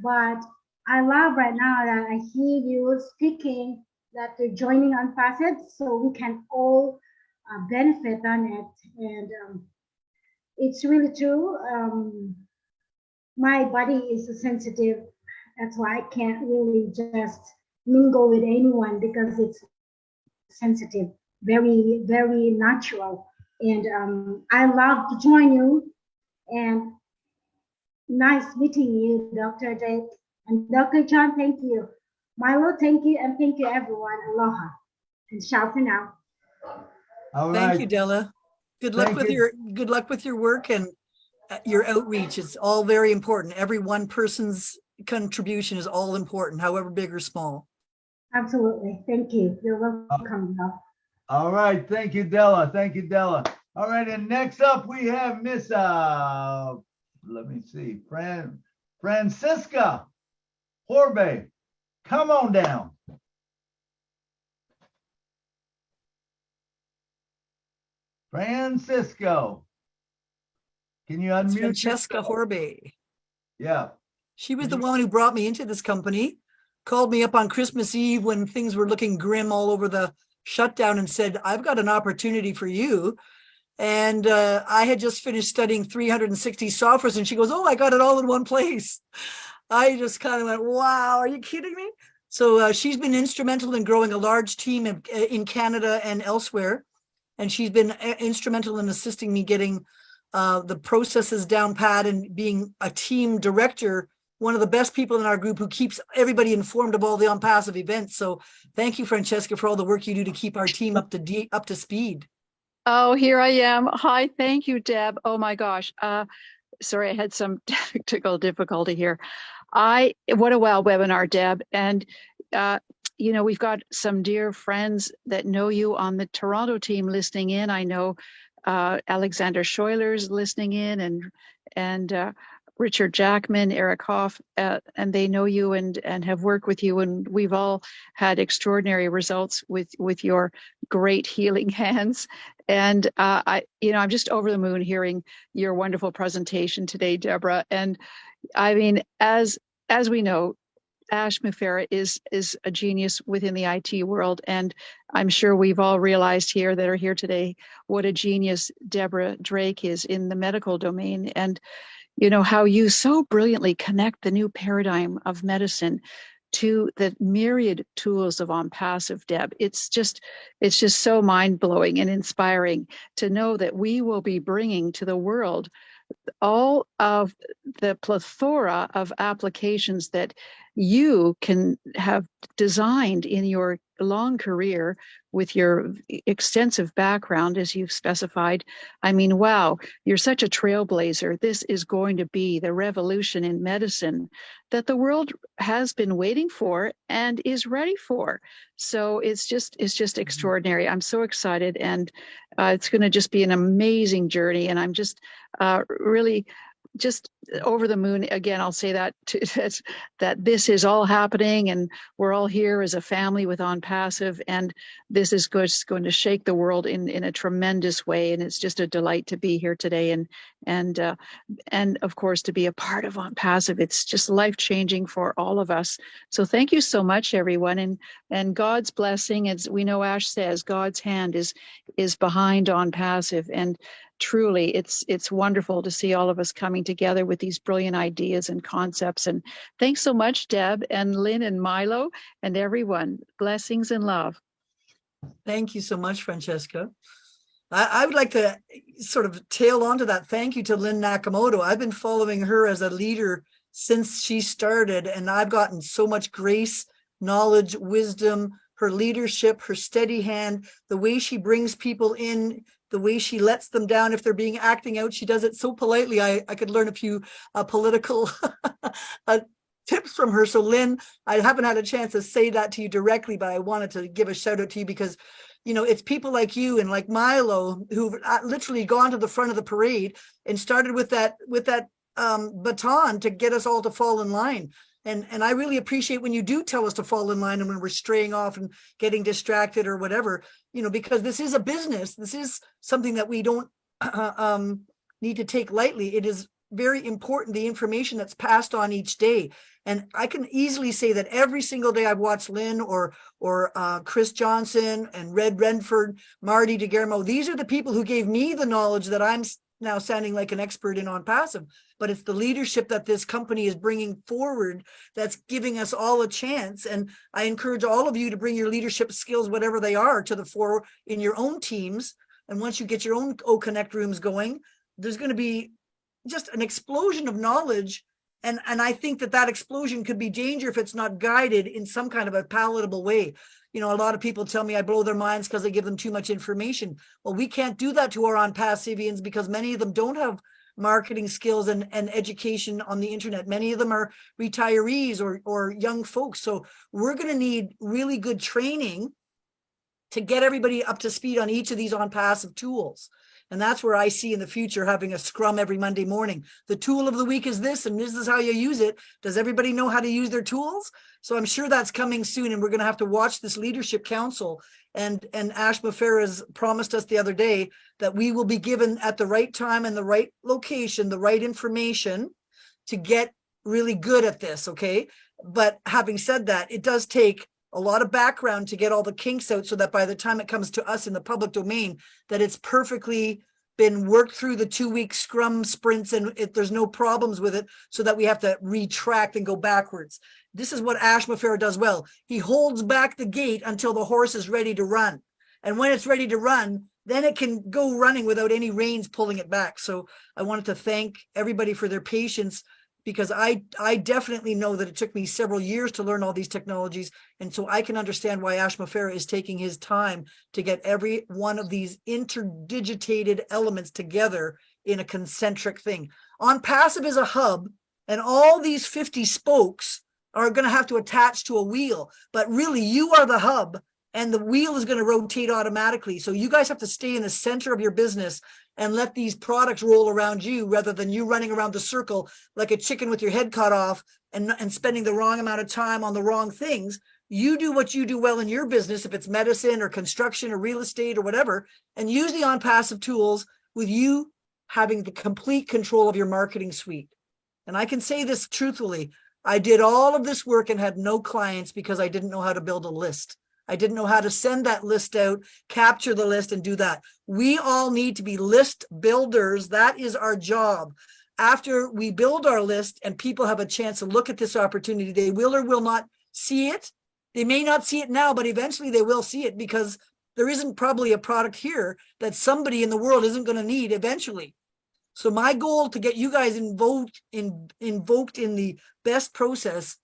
but I love right now that I hear you speaking that you're joining ONPASSIVE so we can all benefit on it. And it's really true. My body is sensitive. That's why I can't really just mingle with anyone because it's sensitive, very, very natural. And I love to join you. And nice meeting you, Dr. Drake. And Dr. John, thank you. Milo, thank you, and thank you, everyone. Aloha. And ciao for now. All Thank right. you, Della. Good luck Thank with you. your work and your outreach. It's all very important. Every one person's contribution is all important, however big or small. Absolutely. Thank you. You're welcome, Bill. All right. Thank you, Della. Thank you, Della. All right. And next up, we have Miss, let me see, Francisca Horbe. Come on down. Francisco. Can you It's unmute Francesca yourself? Horbe. Yeah. She was the one who brought me into this company, called me up on Christmas Eve when things were looking grim all over the shutdown and said, I've got an opportunity for you. And I had just finished studying 360 softwares, and she goes, oh, I got it all in one place. I just kind of went, wow, are you kidding me? So she's been instrumental in growing a large team in Canada and elsewhere. And she's been instrumental in assisting me getting the processes down pat and being a team director, one of the best people in our group who keeps everybody informed of all the ONPASSIVE events. So thank you, Francesca, for all the work you do to keep our team up to speed. Oh, here I am. Hi, thank you, Deb. Oh my gosh. Sorry, I had some technical difficulty here. What a wow webinar, Deb. And you know, we've got some dear friends that know you on the Toronto team listening in. I know Alexander Schuyler's listening in, and Richard Jackman, Eric Hoff, and they know you and have worked with you, and we've all had extraordinary results with your great healing hands. And I'm just over the moon hearing your wonderful presentation today, Deborah. And I mean, as we know, Ash Mufera is a genius within the IT world, and I'm sure we've all realized here that are here today what a genius Deborah Drake is in the medical domain, and you know how you so brilliantly connect the new paradigm of medicine to the myriad tools of ONPASSIVE, Deb. It's just so mind-blowing and inspiring to know that we will be bringing to the world all of the plethora of applications that you can have designed in your long career with your extensive background, as you've specified. I mean, wow, you're such a trailblazer. This is going to be the revolution in medicine that the world has been waiting for and is ready for. So it's just extraordinary. I'm so excited, and it's going to just be an amazing journey. And I'm just really just over the moon. Again, I'll say that that this is all happening, and we're all here as a family with ONPASSIVE, and this is going to shake the world in a tremendous way. And it's just a delight to be here today, and of course to be a part of ONPASSIVE. It's just life-changing for all of us. So thank you so much, everyone, and God's blessing, as we know Ash says, God's hand is behind ONPASSIVE, and truly it's wonderful to see all of us coming together with these brilliant ideas and concepts. And thanks so much, Deb and Lynn and Milo and everyone. Blessings and love. Thank you so much, Francesca. I would like to sort of tail onto that. Thank you to Lynn Nakamoto. I've been following her as a leader since she started, and I've gotten so much grace, knowledge, wisdom, her leadership, her steady hand, the way she brings people in, the way she lets them down if they're being acting out. She does it so politely. I could learn a few political tips from her. So Lynn, I haven't had a chance to say that to you directly, but I wanted to give a shout out to you because, you know, it's people like you and like Milo who've literally gone to the front of the parade and started with that baton to get us all to fall in line. And I really appreciate when you do tell us to fall in line and when we're straying off and getting distracted or whatever, you know, because this is a business. This is something that we don't need to take lightly. It is very important, the information that's passed on each day. And I can easily say that every single day I've watched Lynn or Chris Johnson and Red Renford, Marty DeGarmo. These are the people who gave me the knowledge that I'm now sounding like an expert in ONPASSIVE, but it's the leadership that this company is bringing forward that's giving us all a chance. And I encourage all of you to bring your leadership skills, whatever they are, to the fore in your own teams. And once you get your own O-Connect rooms going, there's going to be just an explosion of knowledge And I think that explosion could be danger if it's not guided in some kind of a palatable way. You know, a lot of people tell me I blow their minds because I give them too much information. Well, we can't do that to our ONPASSIVians because many of them don't have marketing skills and education on the internet. Many of them are retirees or young folks. So we're going to need really good training to get everybody up to speed on each of these ONPASSIVE tools. And that's where I see in the future having a scrum every Monday morning. The tool of the week is this, and this is how you use it. Does everybody know how to use their tools? So I'm sure that's coming soon, and we're going to have to watch this leadership council. And Ash Mafera's promised us the other day that we will be given at the right time and the right location, the right information to get really good at this, okay? But having said that, it does take a lot of background to get all the kinks out so that by the time it comes to us in the public domain, that it's perfectly been worked through the 2-week scrum sprints and there's no problems with it so that we have to retract and go backwards. This is what Ash Mafera does well. He holds back the gate until the horse is ready to run. And when it's ready to run, then it can go running without any reins pulling it back. So I wanted to thank everybody for their patience, because I definitely know that it took me several years to learn all these technologies. And so I can understand why Ash Mafera is taking his time to get every one of these interdigitated elements together in a concentric thing. ONPASSIVE is a hub, and all these 50 spokes are going to have to attach to a wheel. But really, you are the hub, and the wheel is going to rotate automatically. So you guys have to stay in the center of your business and let these products roll around you rather than you running around the circle like a chicken with your head cut off and spending the wrong amount of time on the wrong things. You do what you do well in your business, if it's medicine or construction or real estate or whatever, and use the ONPASSIVE tools with you having the complete control of your marketing suite. And I can say this truthfully, I did all of this work and had no clients because I didn't know how to build a list. I didn't know how to send that list out, capture the list, and do that. We all need to be list builders. That is our job. After we build our list and people have a chance to look at this opportunity, they will or will not see it. They may not see it now, but eventually they will see it, because there isn't probably a product here that somebody in the world isn't going to need eventually. So my goal to get you guys invoked in the best process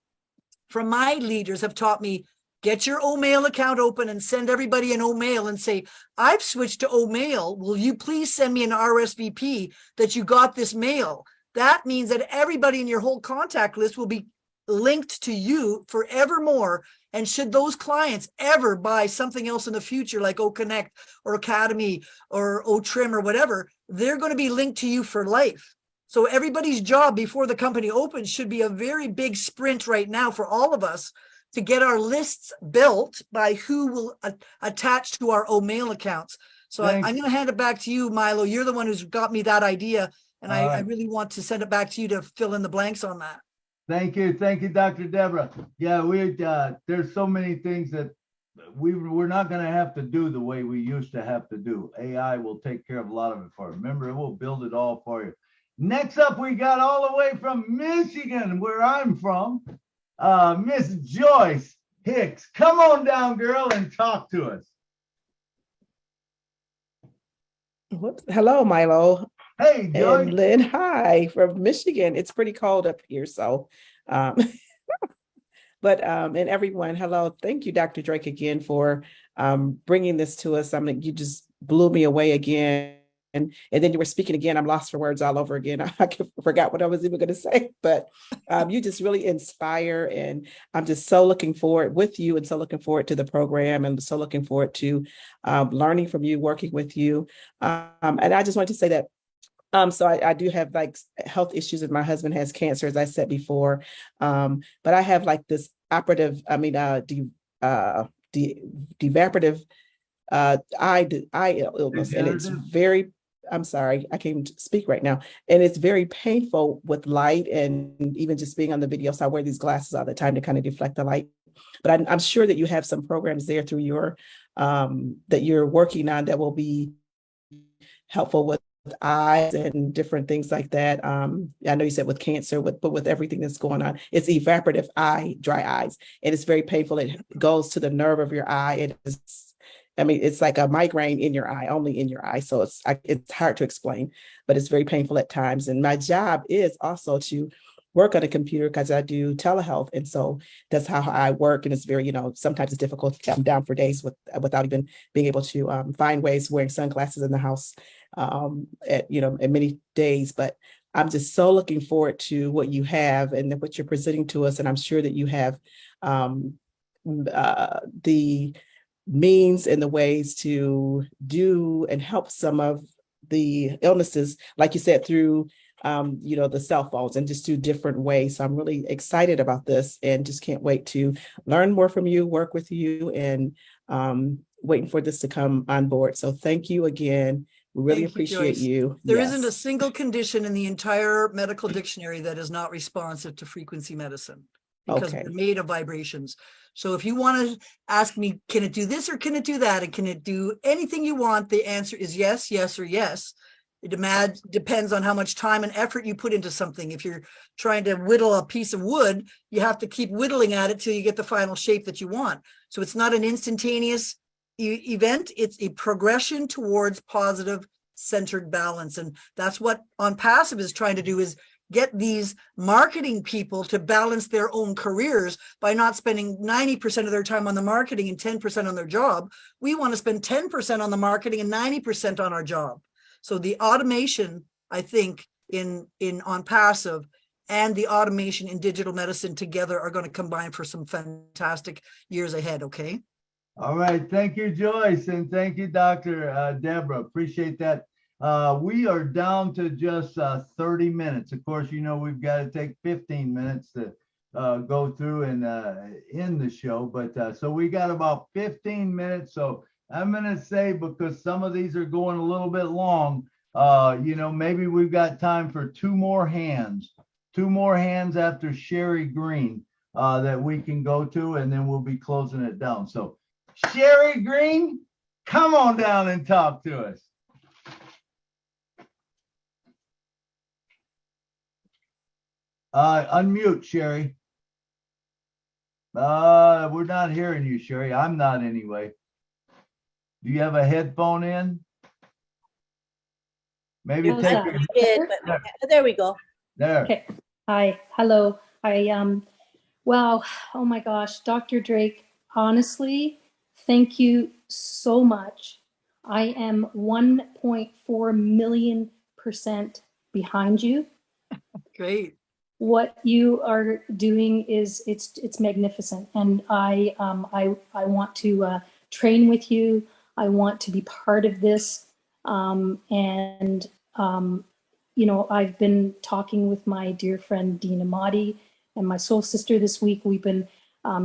from my leaders have taught me, get your O-Mail account open and send everybody an O-Mail and say, I've switched to O-Mail. Will you please send me an RSVP that you got this mail? That means that everybody in your whole contact list will be linked to you forevermore. And should those clients ever buy something else in the future, like O-Connect or Academy or O-Trim or whatever, they're going to be linked to you for life. So everybody's job before the company opens should be a very big sprint right now for all of us to get our lists built by who will attach to our O-Mail accounts. So I'm going to hand it back to you, Milo. You're the one who's got me that idea, and I really want to send it back to you to fill in the blanks on that. Thank you, Dr. Deborah. Yeah, there's so many things that we're not going to have to do the way we used to have to do. AI will take care of a lot of it for you. Remember, it will build it all for you. Next up, we got all the way from Michigan, where I'm from, Miss Joyce Hicks. Come on down, girl, and talk to us. Hello, Milo. Hey, Joyce. And Lynn, hi, from Michigan. It's pretty cold up here, so. And everyone, hello. Thank you, Dr. Drake, again for bringing this to us. I mean, you just blew me away again. And then you were speaking again. I'm lost for words all over again. I forgot what I was even going to say, but you just really inspire. And I'm just so looking forward with you, and so looking forward to the program, and so looking forward to learning from you, working with you. And I just wanted to say that so I do have like health issues, and my husband has cancer, as I said before. But I have like this evaporative eye illness, and it's very, I'm sorry, I can't speak right now. And it's very painful with light, and even just being on the video. So I wear these glasses all the time to kind of deflect the light. But I'm sure that you have some programs there through your, that you're working on that will be helpful with eyes and different things like that. I know you said with cancer, but with everything that's going on, it's evaporative eye, dry eyes, and it's very painful. It goes to the nerve of your eye. It is, I mean, it's like a migraine in your eye, only in your eye. So it's hard to explain, but it's very painful at times. And my job is also to work on a computer because I do telehealth. And so that's how I work. And it's very, you know, sometimes it's difficult. I'm down for days without even being able to find ways wearing sunglasses in the house at many days. But I'm just so looking forward to what you have and what you're presenting to us. And I'm sure that you have the means and the ways to do and help some of the illnesses, like you said, through the cell phones and just through different ways. So I'm really excited about this and just can't wait to learn more from you, work with you, and waiting for this to come on board. So thank you again. We really appreciate you. There isn't a single condition in the entire medical dictionary that is not responsive to frequency medicine because they're made of vibrations. So if you want to ask me, can it do this or can it do that? And can it do anything you want? The answer is yes, yes, or yes. It depends on how much time and effort you put into something. If you're trying to whittle a piece of wood, you have to keep whittling at it till you get the final shape that you want. So it's not an instantaneous event. It's a progression towards positive centered balance. And that's what ONPASSIVE is trying to do, is get these marketing people to balance their own careers by not spending 90% of their time on the marketing and 10% on their job. We want to spend 10% on the marketing and 90% on our job. So the automation, I think, in ONPASSIVE and the automation in digital medicine together are going to combine for some fantastic years ahead. Okay. All right. Thank you, Joyce. And thank you, Dr. Deborah. Appreciate that. We are down to just 30 minutes. Of course, you know, we've got to take 15 minutes to go through and end the show. But so we got about 15 minutes. So I'm going to say, because some of these are going a little bit long, maybe we've got time for two more hands after Sherry Green that we can go to, and then we'll be closing it down. So Sherry Green, come on down and talk to us. Unmute, Sherry. We're not hearing you, Sherry. I'm not anyway. Do you have a headphone in? Maybe take your... There we go. There. Okay. Hi. Hello. Wow. Oh my gosh. Dr. Drake, honestly, thank you so much. I am 1.4 million% behind you. Great. What you are doing is it's magnificent, and I want to train with you. I want to be part of this, I've been talking with my dear friend Dina Mahdi and my soul sister this week. We've been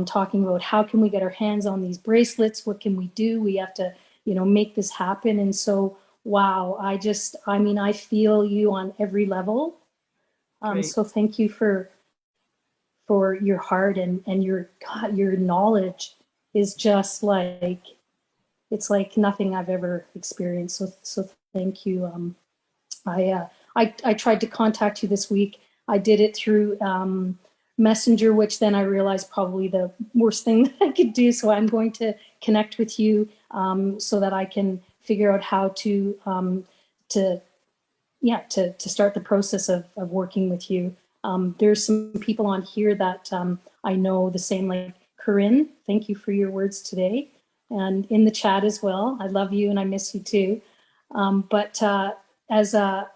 talking about how can we get our hands on these bracelets? What can we do? We have to, make this happen. And so, wow, I feel you on every level. So thank you for your heart and your knowledge is just like, it's like nothing I've ever experienced. So thank you. I tried to contact you this week. I did it through Messenger, which then I realized probably the worst thing that I could do. So I'm going to connect with you so that I can figure out how to start the process of working with you. There's some people on here that I know the same, like Corinne. Thank you for your words today. And in the chat as well. I love you and I miss you too. But as a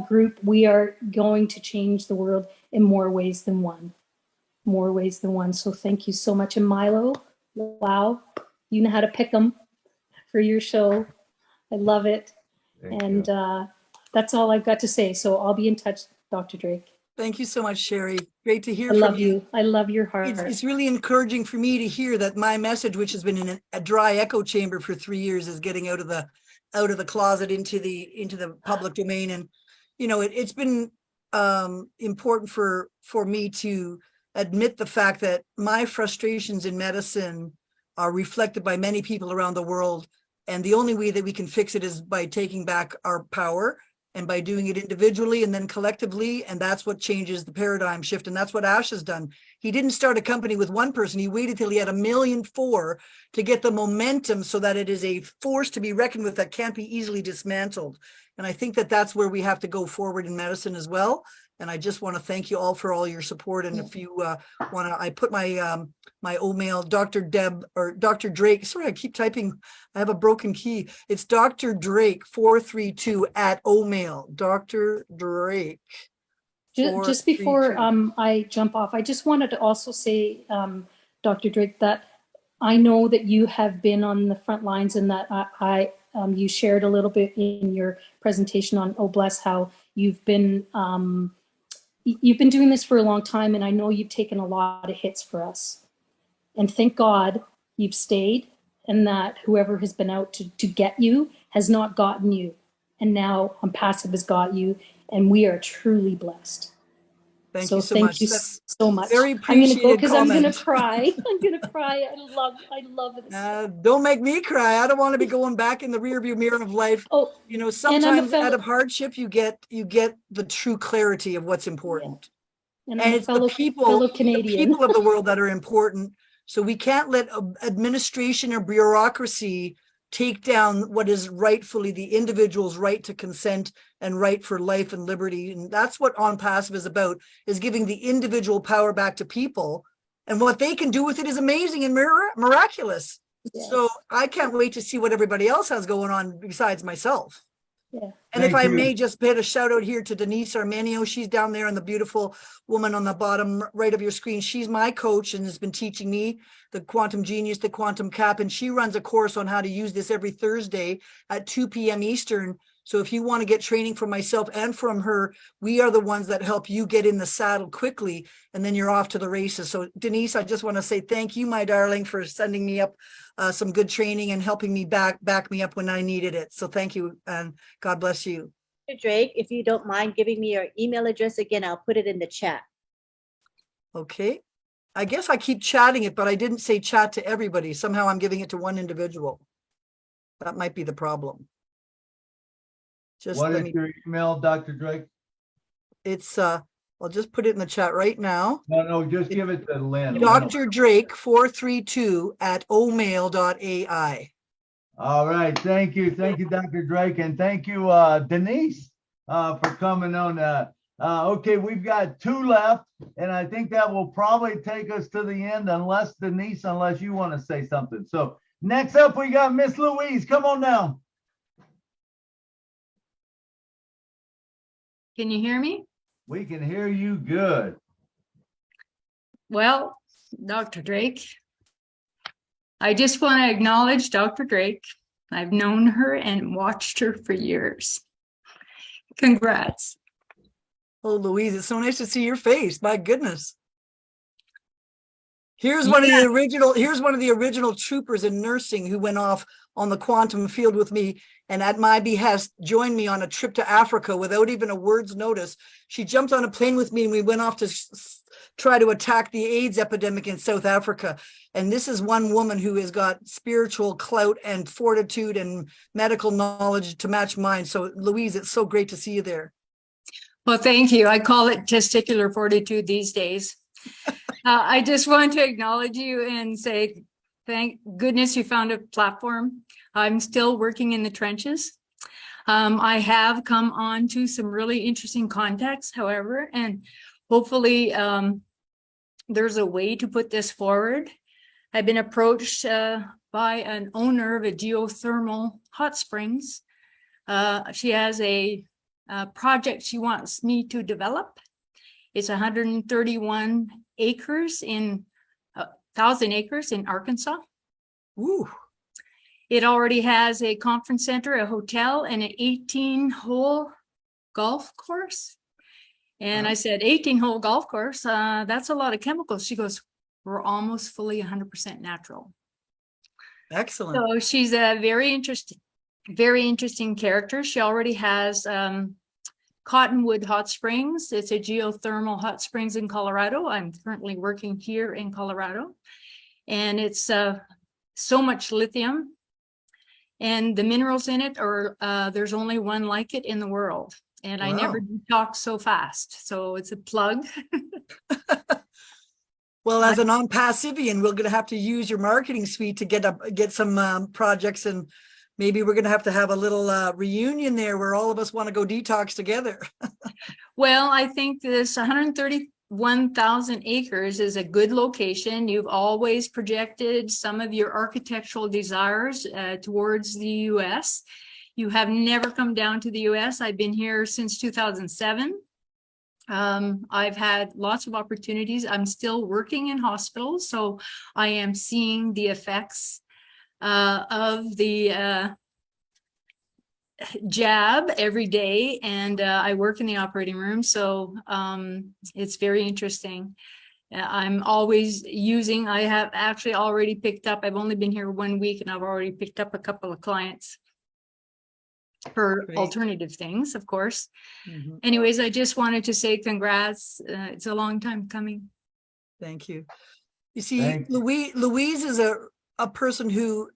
group, we are going to change the world in more ways than one. So thank you so much. And Milo, wow, you know how to pick them for your show. I love it. Thank you. That's all I've got to say. So I'll be in touch, Dr. Drake. Thank you so much, Sherry. Great to hear from you. I love you. I love your heart. It's really encouraging for me to hear that my message, which has been in a dry echo chamber for 3 years, is getting out of the closet into the public domain. And it's been important for me to admit the fact that my frustrations in medicine are reflected by many people around the world, and the only way that we can fix it is by taking back our power and by doing it individually and then collectively. And that's what changes the paradigm shift. And that's what Ash has done. He didn't start a company with one person. He waited till he had 1.4 million to get the momentum so that it is a force to be reckoned with that can't be easily dismantled. And I think that that's where we have to go forward in medicine as well. And I just want to thank you all for all your support. And if you want to, I put my my email, Dr. Deb or Dr. Drake. Sorry, I keep typing. I have a broken key. It's Dr. Drake 432 at Omail. Dr. Drake. Just before I jump off, I just wanted to also say, Dr. Drake, that I know that you have been on the front lines, and that you shared a little bit in your presentation on Oh Bless how you've been doing this for a long time, and I know you've taken a lot of hits for us. And thank God you've stayed, and that whoever has been out to get you has not gotten you. And now ONPASSIVE has got you, and we are truly blessed. Thank you so much. That's so much. very I'm going to go appreciated because I'm going to comment. cry. I'm going to cry. I love it. Don't make me cry. I don't want to be going back in the rearview mirror of life. Oh, you know, sometimes out of hardship, you get the true clarity of what's important. Yeah. And it's the people of the world that are important. So we can't let administration or bureaucracy take down what is rightfully the individual's right to consent and right for life and liberty. And that's what ONPASSIVE is about, is giving the individual power back to people. And what they can do with it is amazing and miraculous. Yes. So I can't wait to see what everybody else has going on besides myself. Yeah. And if I may just put a shout out here to Denise Armenio. She's down there, and the beautiful woman on the bottom right of your screen. She's my coach and has been teaching me the Quantum Genius, the Quantum Cap, and she runs a course on how to use this every Thursday at 2 p.m. Eastern. So if you want to get training from myself and from her, we are the ones that help you get in the saddle quickly, and then you're off to the races. So Denise, I just want to say thank you, my darling, for sending me up some good training and helping me back me up when I needed it. So thank you, and God bless you. Drake, if you don't mind giving me your email address again, I'll put it in the chat. Okay. I guess I keep chatting it, but I didn't say chat to everybody. Somehow I'm giving it to one individual. That might be the problem. What is your email, Dr. Drake? It's I'll just put it in the chat right now. No, just give it to Lynn. Dr. Drake 432 at omail.ai. All right, thank you, Dr. Drake, and thank you, Denise, for coming on. Okay, we've got 2 left, and I think that will probably take us to the end, unless you want to say something. So next up, we got Miss Louise. Come on down. Can you hear me? We can hear you good. Well, Dr. Drake, I just want to acknowledge Dr. Drake. I've known her and watched her for years. Congrats. Oh, Louise, it's so nice to see your face. My goodness. Here's one of the original troopers in nursing who went off on the quantum field with me, and at my behest joined me on a trip to Africa without even a word's notice. She jumped on a plane with me, and we went off to try to attack the AIDS epidemic in South Africa. And this is one woman who has got spiritual clout and fortitude and medical knowledge to match mine. So Louise, it's so great to see you there. Well, thank you. I call it testicular fortitude these days. I just want to acknowledge you and say, thank goodness you found a platform. I'm still working in the trenches. I have come on to some really interesting contacts, however, and hopefully there's a way to put this forward. I've been approached by an owner of a geothermal hot springs. She has a project she wants me to develop. It's 131 acres in 1,000 acres in Arkansas. Ooh. It already has a conference center, a hotel, and an 18-hole golf course. And I said, 18-hole golf course, that's a lot of chemicals. She goes, we're almost fully 100% natural. Excellent. So she's a very interesting character. She already has Cottonwood Hot Springs. It's a geothermal hot springs in Colorado. I'm currently working here in Colorado. And it's so much lithium. And the minerals in it are, there's only one like it in the world. And wow. I never talk so fast. So it's a plug. Well, as a non-passivian, we're going to have to use your marketing suite to get some projects and maybe we're going to have a little reunion there where all of us want to go detox together. Well, I think this 131,000 acres is a good location. You've always projected some of your architectural desires towards the U.S. You have never come down to the U.S. I've been here since 2007. I've had lots of opportunities. I'm still working in hospitals, so I am seeing the effects of the jab every day, and I work in the operating room, so it's very interesting. I'm always using, I have actually already picked up, I've only been here 1 week and I've already picked up a couple of clients for Great. alternative things, of course. Mhm. Anyways, I just wanted to say congrats. It's a long time coming. Thank you. You see, Thank you. Louise is a person who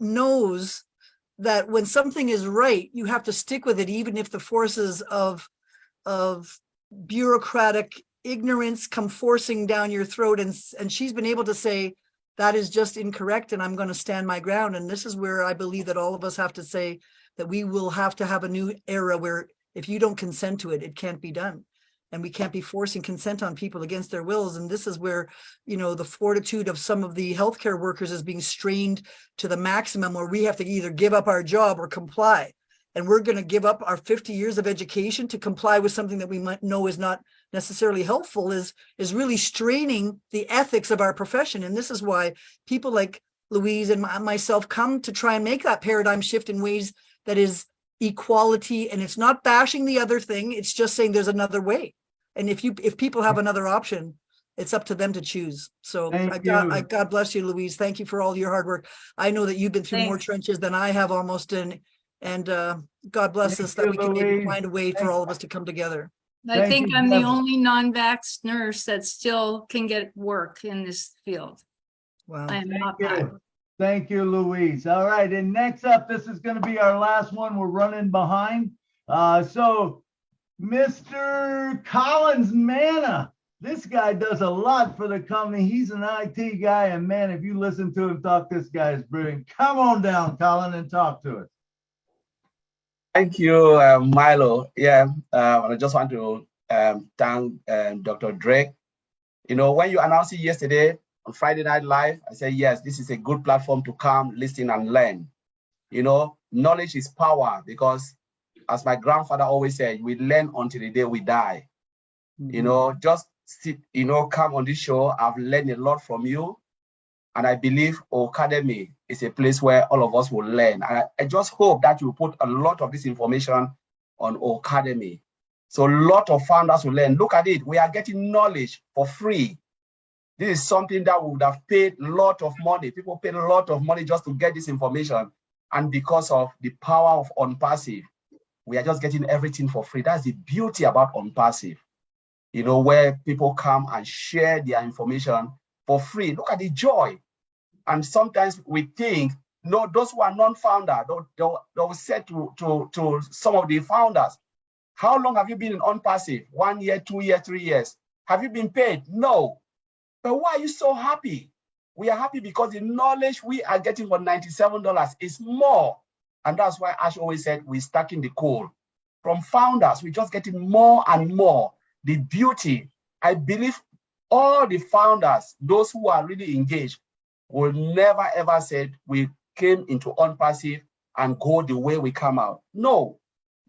knows that when something is right, you have to stick with it, even if the forces of bureaucratic ignorance come forcing down your throat. And she's been able to say, that is just incorrect, and I'm going to stand my ground. And this is where I believe that all of us have to say that we will have to have a new era where if you don't consent to it, it can't be done. And we can't be forcing consent on people against their wills. And this is where, you know, the fortitude of some of the healthcare workers is being strained to the maximum, where we have to either give up our job or comply. And we're going to give up our 50 years of education to comply with something that we might know is not necessarily helpful, is really straining the ethics of our profession. And this is why people like Louise and myself come to try and make that paradigm shift in ways that is equality. And it's not bashing the other thing. It's just saying there's another way. And if people have another option, it's up to them to choose. So God bless you, Louise. Thank you for all your hard work. I know that you've been through more trenches than I have almost. And God bless us that we can maybe find a way for all of us to come together. I think I'm the only non-vax nurse that still can get work in this field. Wow. I am not that. Thank you, Louise. All right, and next up, this is going to be our last one. We're running behind. So Mr. Collins Manna, this guy does a lot for the company. He's an IT guy, and man, if you listen to him talk, this guy is brilliant. Come on down, Colin, and talk to us. Thank you, Milo. Yeah, I just want to thank Dr. Drake. You know, when you announced it yesterday on Friday Night Live, I said, yes, this is a good platform to come, listen, and learn. You know, knowledge is power, because as my grandfather always said, we learn until the day we die. Mm-hmm. You know, just sit, you know, come on this show. I've learned a lot from you. And I believe Academy is a place where all of us will learn. And I just hope that you put a lot of this information on Academy. So a lot of founders will learn. Look at it. We are getting knowledge for free. This is something that we would have paid a lot of money. People paid a lot of money just to get this information. And because of the power of ONPASSIVE, we are just getting everything for free. That's the beauty about ONPASSIVE. You know, where people come and share their information for free. Look at the joy. And sometimes we think, no, those who are non-founder, they'll say to some of the founders, how long have you been in ONPASSIVE? 1 year, 2 years, 3 years. Have you been paid? No. But why are you so happy? We are happy because the knowledge we are getting for $97 is more. And that's why Ash always said we're stacking the coal. From founders, we're just getting more and more. The beauty, I believe all the founders, those who are really engaged, will never ever say we came into ONPASSIVE and go the way we come out. No,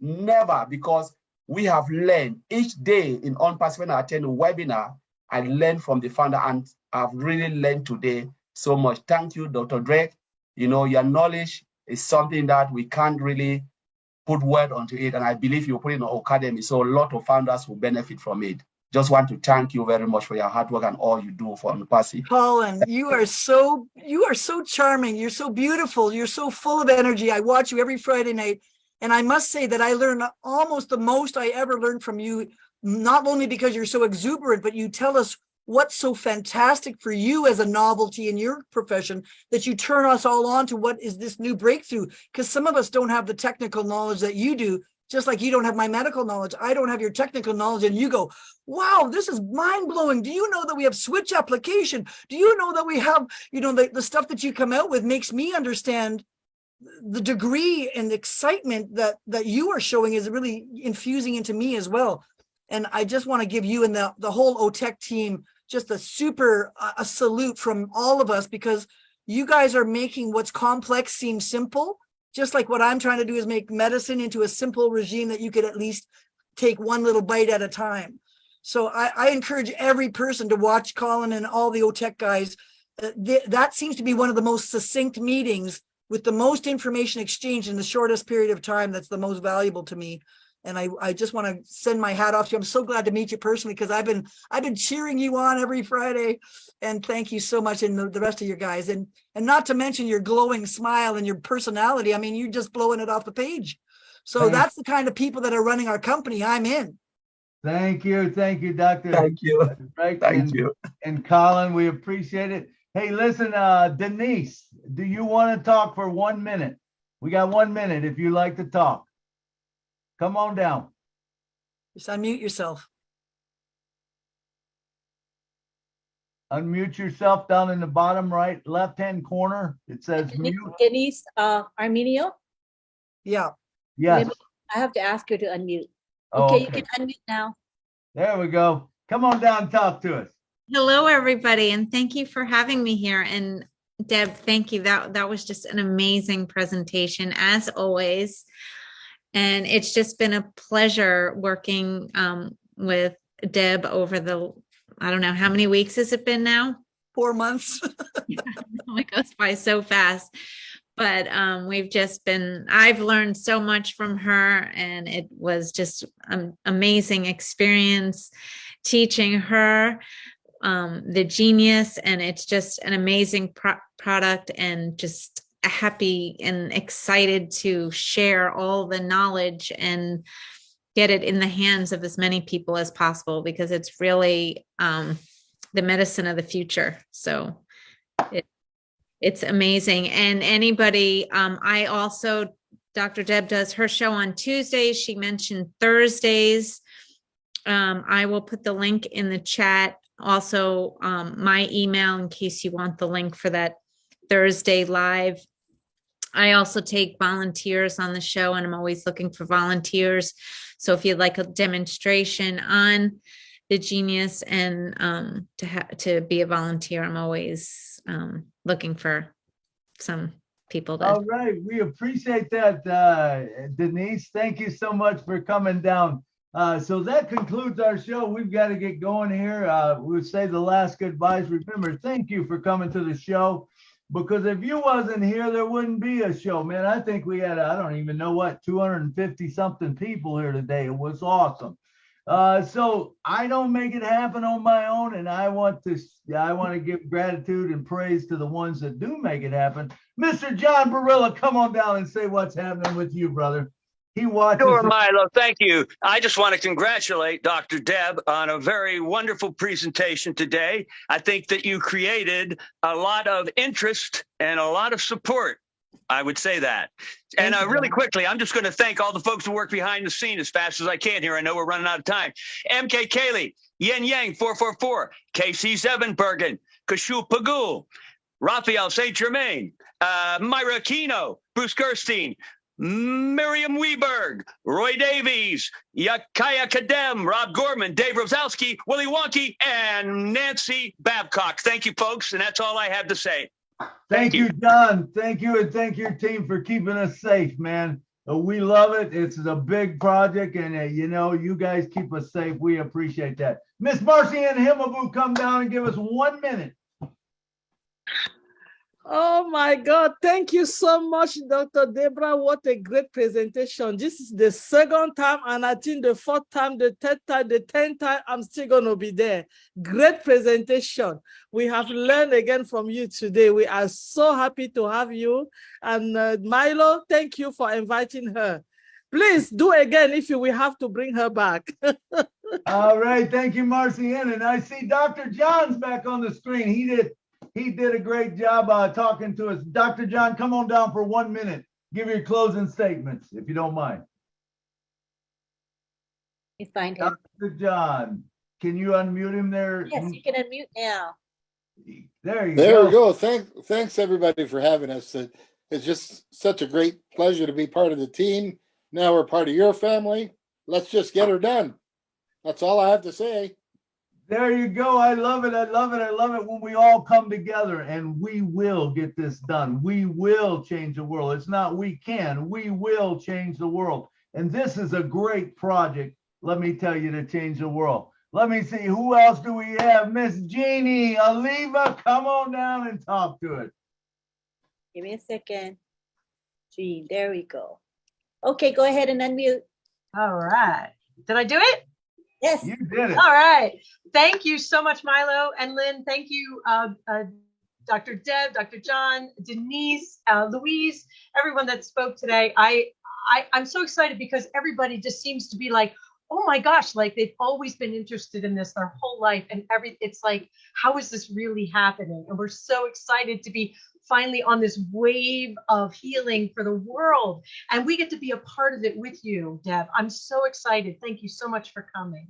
never, because we have learned each day in ONPASSIVE. When I attend a webinar, I learn from the founder, and I've really learned today so much. Thank you, Dr. Drake. You know, your knowledge is something that we can't really put word onto it, and I believe you put it in Academy, so a lot of founders will benefit from it. Just want to thank you very much for your hard work and all you do for ONPASSIVE. Colin, you are so charming. You're so beautiful. You're so full of energy. I watch you every Friday night, and I must say that I learn almost the most I ever learned from you, not only because you're so exuberant, but you tell us what's so fantastic for you as a novelty in your profession that you turn us all on to what is this new breakthrough, because some of us don't have the technical knowledge that you do. Just like you don't have my medical knowledge, I don't have your technical knowledge, and you go, wow, this is mind-blowing. Do you know that we have switch application? Do you know that we have, you know, the stuff that you come out with makes me understand the degree and excitement that you are showing is really infusing into me as well. And I just want to give you and the whole OTEC team just a salute from all of us, because you guys are making what's complex seem simple. Just like what I'm trying to do is make medicine into a simple regime that you could at least take one little bite at a time. So I encourage every person to watch Colin and all the OTEC guys. That seems to be one of the most succinct meetings with the most information exchanged in the shortest period of time. That's the most valuable to me. And I just want to send my hat off to you. I'm so glad to meet you personally, because I've been cheering you on every Friday. And thank you so much, and the rest of your guys. And not to mention your glowing smile and your personality. I mean, you're just blowing it off the page. So that's the kind of people that are running our company. I'm in. Thank you, Dr. Thank you. Thank you. And Colin, we appreciate it. Hey, listen, Denise, do you want to talk for 1 minute? We got 1 minute if you like to talk. Come on down. Just unmute yourself. Unmute yourself down in the bottom right left-hand corner. It says mute. Denise Armenio? Yeah. Yes. I have to ask her to unmute. Oh, Okay, you can unmute now. There we go. Come on down and talk to us. Hello, everybody, and thank you for having me here. And Deb, thank you. That was just an amazing presentation, as always. And it's just been a pleasure working with Deb over the, I don't know, how many weeks has it been now? 4 months. It goes by so fast. But I've learned so much from her, and it was just an amazing experience teaching her the genius, and it's just an amazing product, and just happy and excited to share all the knowledge and get it in the hands of as many people as possible, because it's really the medicine of the future. So it's amazing. And anybody, I also, Dr. Deb does her show on Tuesdays. She mentioned Thursdays. I will put the link in the chat. Also, my email, in case you want the link for that Thursday live. I also take volunteers on the show, and I'm always looking for volunteers. So if you'd like a demonstration on the genius and to be a volunteer, I'm always looking for some people. All right, we appreciate that, Denise. Thank you so much for coming down. So that concludes our show. We've got to get going here. We'll say the last goodbyes. Remember, thank you for coming to the show, because if you wasn't here, there wouldn't be a show, man. I think we had, I don't even know what, 250 something people here today. It was awesome. So I don't make it happen on my own, and I want to give gratitude and praise to the ones that do make it happen. Mr. John Barilla, come on down and say what's happening with you, brother. He watches. Sure, Milo, thank you. I just want to congratulate Dr. Deb on a very wonderful presentation today. I think that you created a lot of interest and a lot of support. I would say that. And really quickly, I'm just going to thank all the folks who work behind the scene as fast as I can here. I know we're running out of time. MK Kaylee, Yen Yang 444, KC Zevenbergen, Kashu Pagul, Raphael St. Germain, Myra Kino, Bruce Gerstein, Miriam Weberg, Roy Davies, Yakaya Kadem, Rob Gorman, Dave Rosowski, Willie Wonky, and Nancy Babcock. Thank you, folks. And that's all I have to say. Thank you, John. Thank you, and thank your team for keeping us safe, man. We love it. It's a big project, and you guys keep us safe. We appreciate that. Miss Marcy and Himabu, come down and give us 1 minute. Oh my God, thank you so much, Dr. Deborah. What a great presentation. This is the second time, and I think the fourth time, the third time, the 10th time, I'm still going to be there. Great presentation. We have learned again from you today. We are so happy to have you. And Milo, thank you for inviting her. Please do again if you will have to bring her back. All right, thank you, Marcy. And I see Dr. John's back on the screen. He did a great job talking to us. Dr. John, come on down for 1 minute. Give your closing statements, if you don't mind. You find him. Dr. John, can you unmute him there? Yes, you can unmute now. There you go. There we go. Thanks everybody for having us. It's just such a great pleasure to be part of the team. Now we're part of your family. Let's just get her done. That's all I have to say. There you go. I love it. I love it. I love it when we all come together, and we will get this done. We will change the world. It's not we can. We will change the world. And this is a great project, let me tell you, to change the world. Let me see. Who else do we have? Miss Jeannie Oliva, come on down and talk to it. Give me a second. Gene, there we go. Okay, go ahead and unmute. All right. Did I do it? Yes. You did it. All right. Thank you so much, Milo and Lynn. Thank you, Dr. Deb, Dr. John, Denise, Louise, everyone that spoke today. I'm so excited because everybody just seems to be like, oh my gosh, like they've always been interested in this their whole life. And it's like, how is this really happening? And we're so excited to be finally on this wave of healing for the world. And we get to be a part of it with you, Deb. I'm so excited. Thank you so much for coming.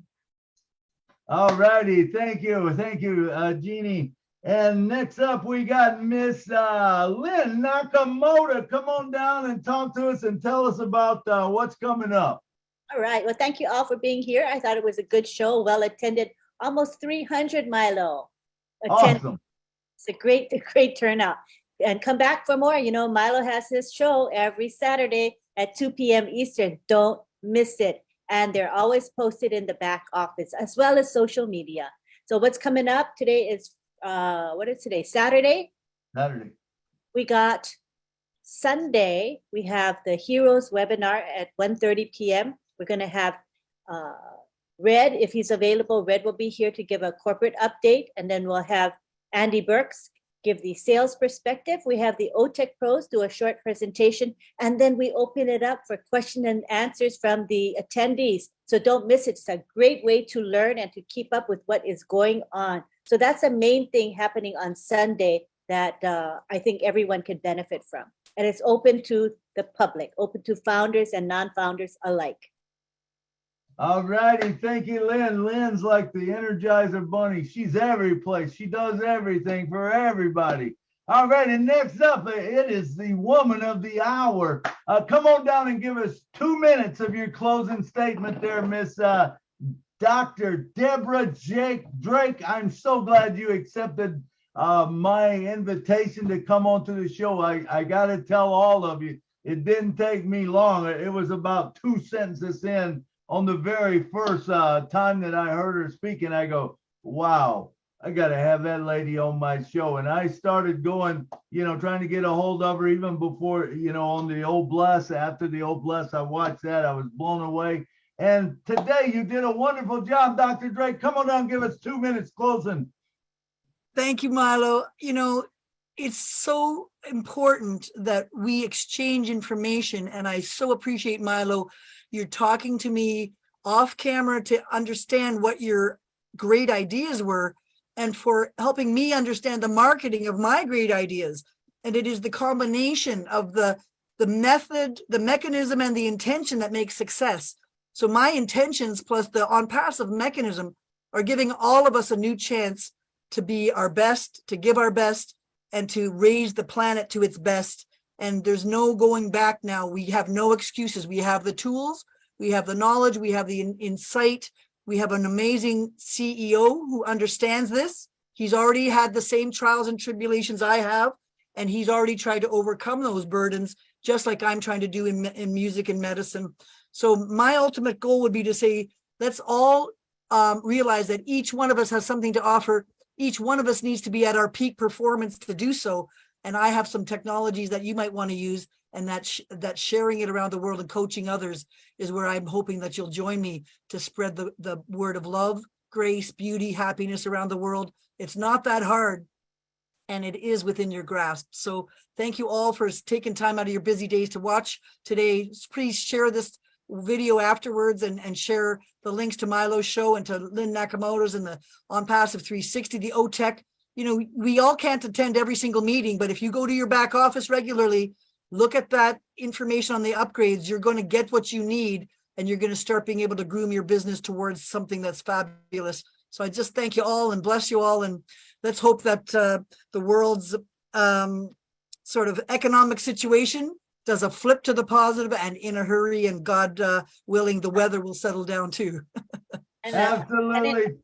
All righty. Thank you. Thank you, Jeannie. And next up, we got Miss Lynn Nakamoto. Come on down and talk to us and tell us about what's coming up. All right. Well, thank you all for being here. I thought it was a good show, well attended, almost 300 Milo. Awesome. It's a great turnout. And come back for more. You know, Milo has his show every Saturday at 2 p.m. Eastern. Don't miss it. And they're always posted in the back office as well as social media. So what's coming up today is, what is today? Saturday? Saturday. We got Sunday. We have the Heroes webinar at 1:30 p.m. We're going to have Red, if he's available. Red will be here to give a corporate update. And then we'll have Andy Burks give the sales perspective. We have the OTech pros do a short presentation, and then we open it up for question and answers from the attendees. So don't miss it. It's a great way to learn and to keep up with what is going on. So that's the main thing happening on Sunday that I think everyone could benefit from. And it's open to the public, open to founders and non-founders alike. All righty. Thank you, Lynn. Lynn's like the Energizer Bunny. She's every place. She does everything for everybody. All right. And next up, it is the woman of the hour. Come on down and give us 2 minutes of your closing statement there, Miss Dr. Deborah Drake. I'm so glad you accepted my invitation to come onto the show. I got to tell all of you, it didn't take me long. It was about 2 sentences in. On the very first time that I heard her speak, and I go, wow, I got to have that lady on my show. And I started going, you know, trying to get a hold of her even before, you know, on the Old Bless. After the Old Bless, I watched that. I was blown away. And today you did a wonderful job, Dr. Drake. Come on down, give us 2 minutes closing. Thank you, Milo. You know, it's so important that we exchange information. And I so appreciate, Milo, you're talking to me off camera to understand what your great ideas were and for helping me understand the marketing of my great ideas. And it is the combination of the method, the mechanism, and the intention that makes success. So my intentions plus the ONPASSIVE mechanism are giving all of us a new chance to be our best, to give our best, and to raise the planet to its best. And there's no going back now. We have no excuses. We have the tools, we have the knowledge, we have the insight. We have an amazing CEO who understands this. He's already had the same trials and tribulations I have, and he's already tried to overcome those burdens, just like I'm trying to do in music and medicine. So my ultimate goal would be to say, let's all realize that each one of us has something to offer. Each one of us needs to be at our peak performance to do so. And I have some technologies that you might want to use, and that sharing it around the world and coaching others is where I'm hoping that you'll join me to spread the word of love, grace, beauty, happiness around the world. It's not that hard, and it is within your grasp. So thank you all for taking time out of your busy days to watch today. Please share this video afterwards and share the links to Milo's show and to Lynn Nakamoto's and the ONPASSIVE 360, the OTech. You know, we all can't attend every single meeting, but if you go to your back office regularly, look at that information on the upgrades, you're going to get what you need, and you're going to start being able to groom your business towards something that's fabulous. So I just thank you all and bless you all. And let's hope that the world's sort of economic situation does a flip to the positive and in a hurry, and God willing, the weather will settle down too. And, Absolutely.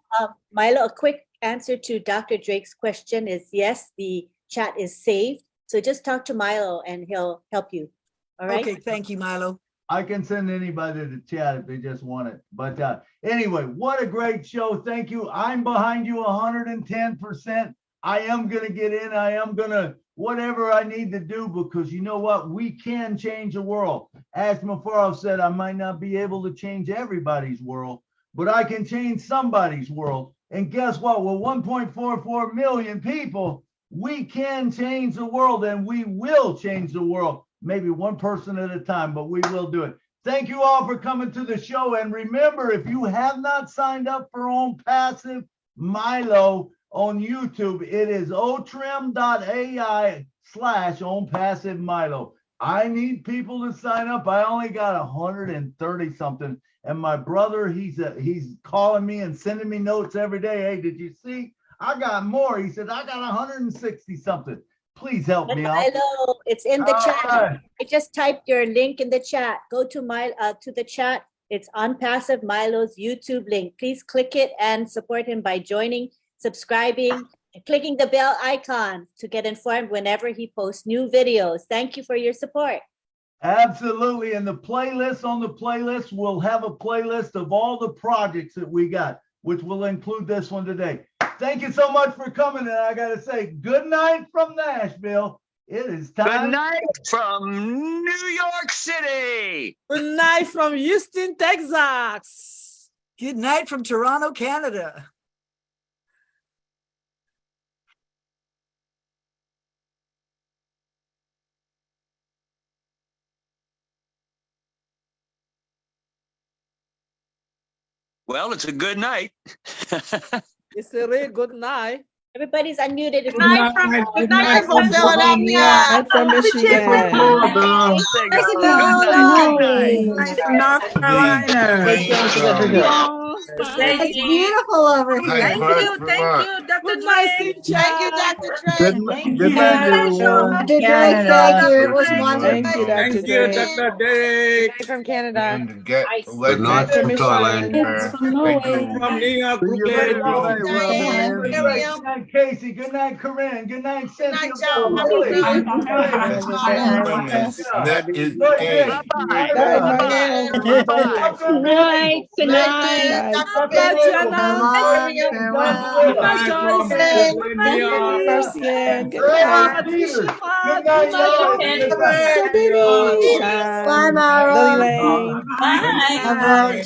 Milo, a quick answer to Dr. Drake's question is yes, the chat is saved. So just talk to Milo and he'll help you. All right. Okay, thank you, Milo. I can send anybody to chat if they just want it. But anyway, what a great show. Thank you. I'm behind you 110%. I am going to get in. I am going to whatever I need to do, because you know what? We can change the world. As Mafarov said, I might not be able to change everybody's world, but I can change somebody's world. And guess what? With 1.44 million people, we can change the world, and we will change the world. Maybe one person at a time, but we will do it. Thank you all for coming to the show. And remember, if you have not signed up for ONPASSIVE Milo on YouTube, it is otrim.ai/ONPASSIVE Milo. I need people to sign up. I only got 130 something. And my brother, he's calling me and sending me notes every day. Hey, did you see? I got more. He said, I got 160 something. Please help me out. Milo, it's in the chat. Right. I just typed your link in the chat. Go to the chat. It's ONPASSIVE Milo's YouTube link. Please click it and support him by joining, subscribing, and clicking the bell icon to get informed whenever he posts new videos. Thank you for your support. Absolutely. And the playlist on the playlist, we'll have a playlist of all the projects that we got, which will include this one today. Thank you so much for coming. And I got to say, good night from Nashville. It is time. Good night from New York City. Good night from Houston, Texas. Good night from Toronto, Canada. Well, it's a good night. It's a really good night. Everybody's unmuted. Good night from Philadelphia. Night from Michigan. North Carolina. It's beautiful over here. Thank you, Dr. Drake. Thank you, Dr. Drake. Good night, everyone. Dr. Drake, thank you. It was wonderful. Thank you, Dr. Drake. Drake. From Canada. Good night from Michigan. From New York. Good night, Casey. Good night, Corinne. Good night, Cynthia. That is Good night. Good night. Bye, Mara. Bye.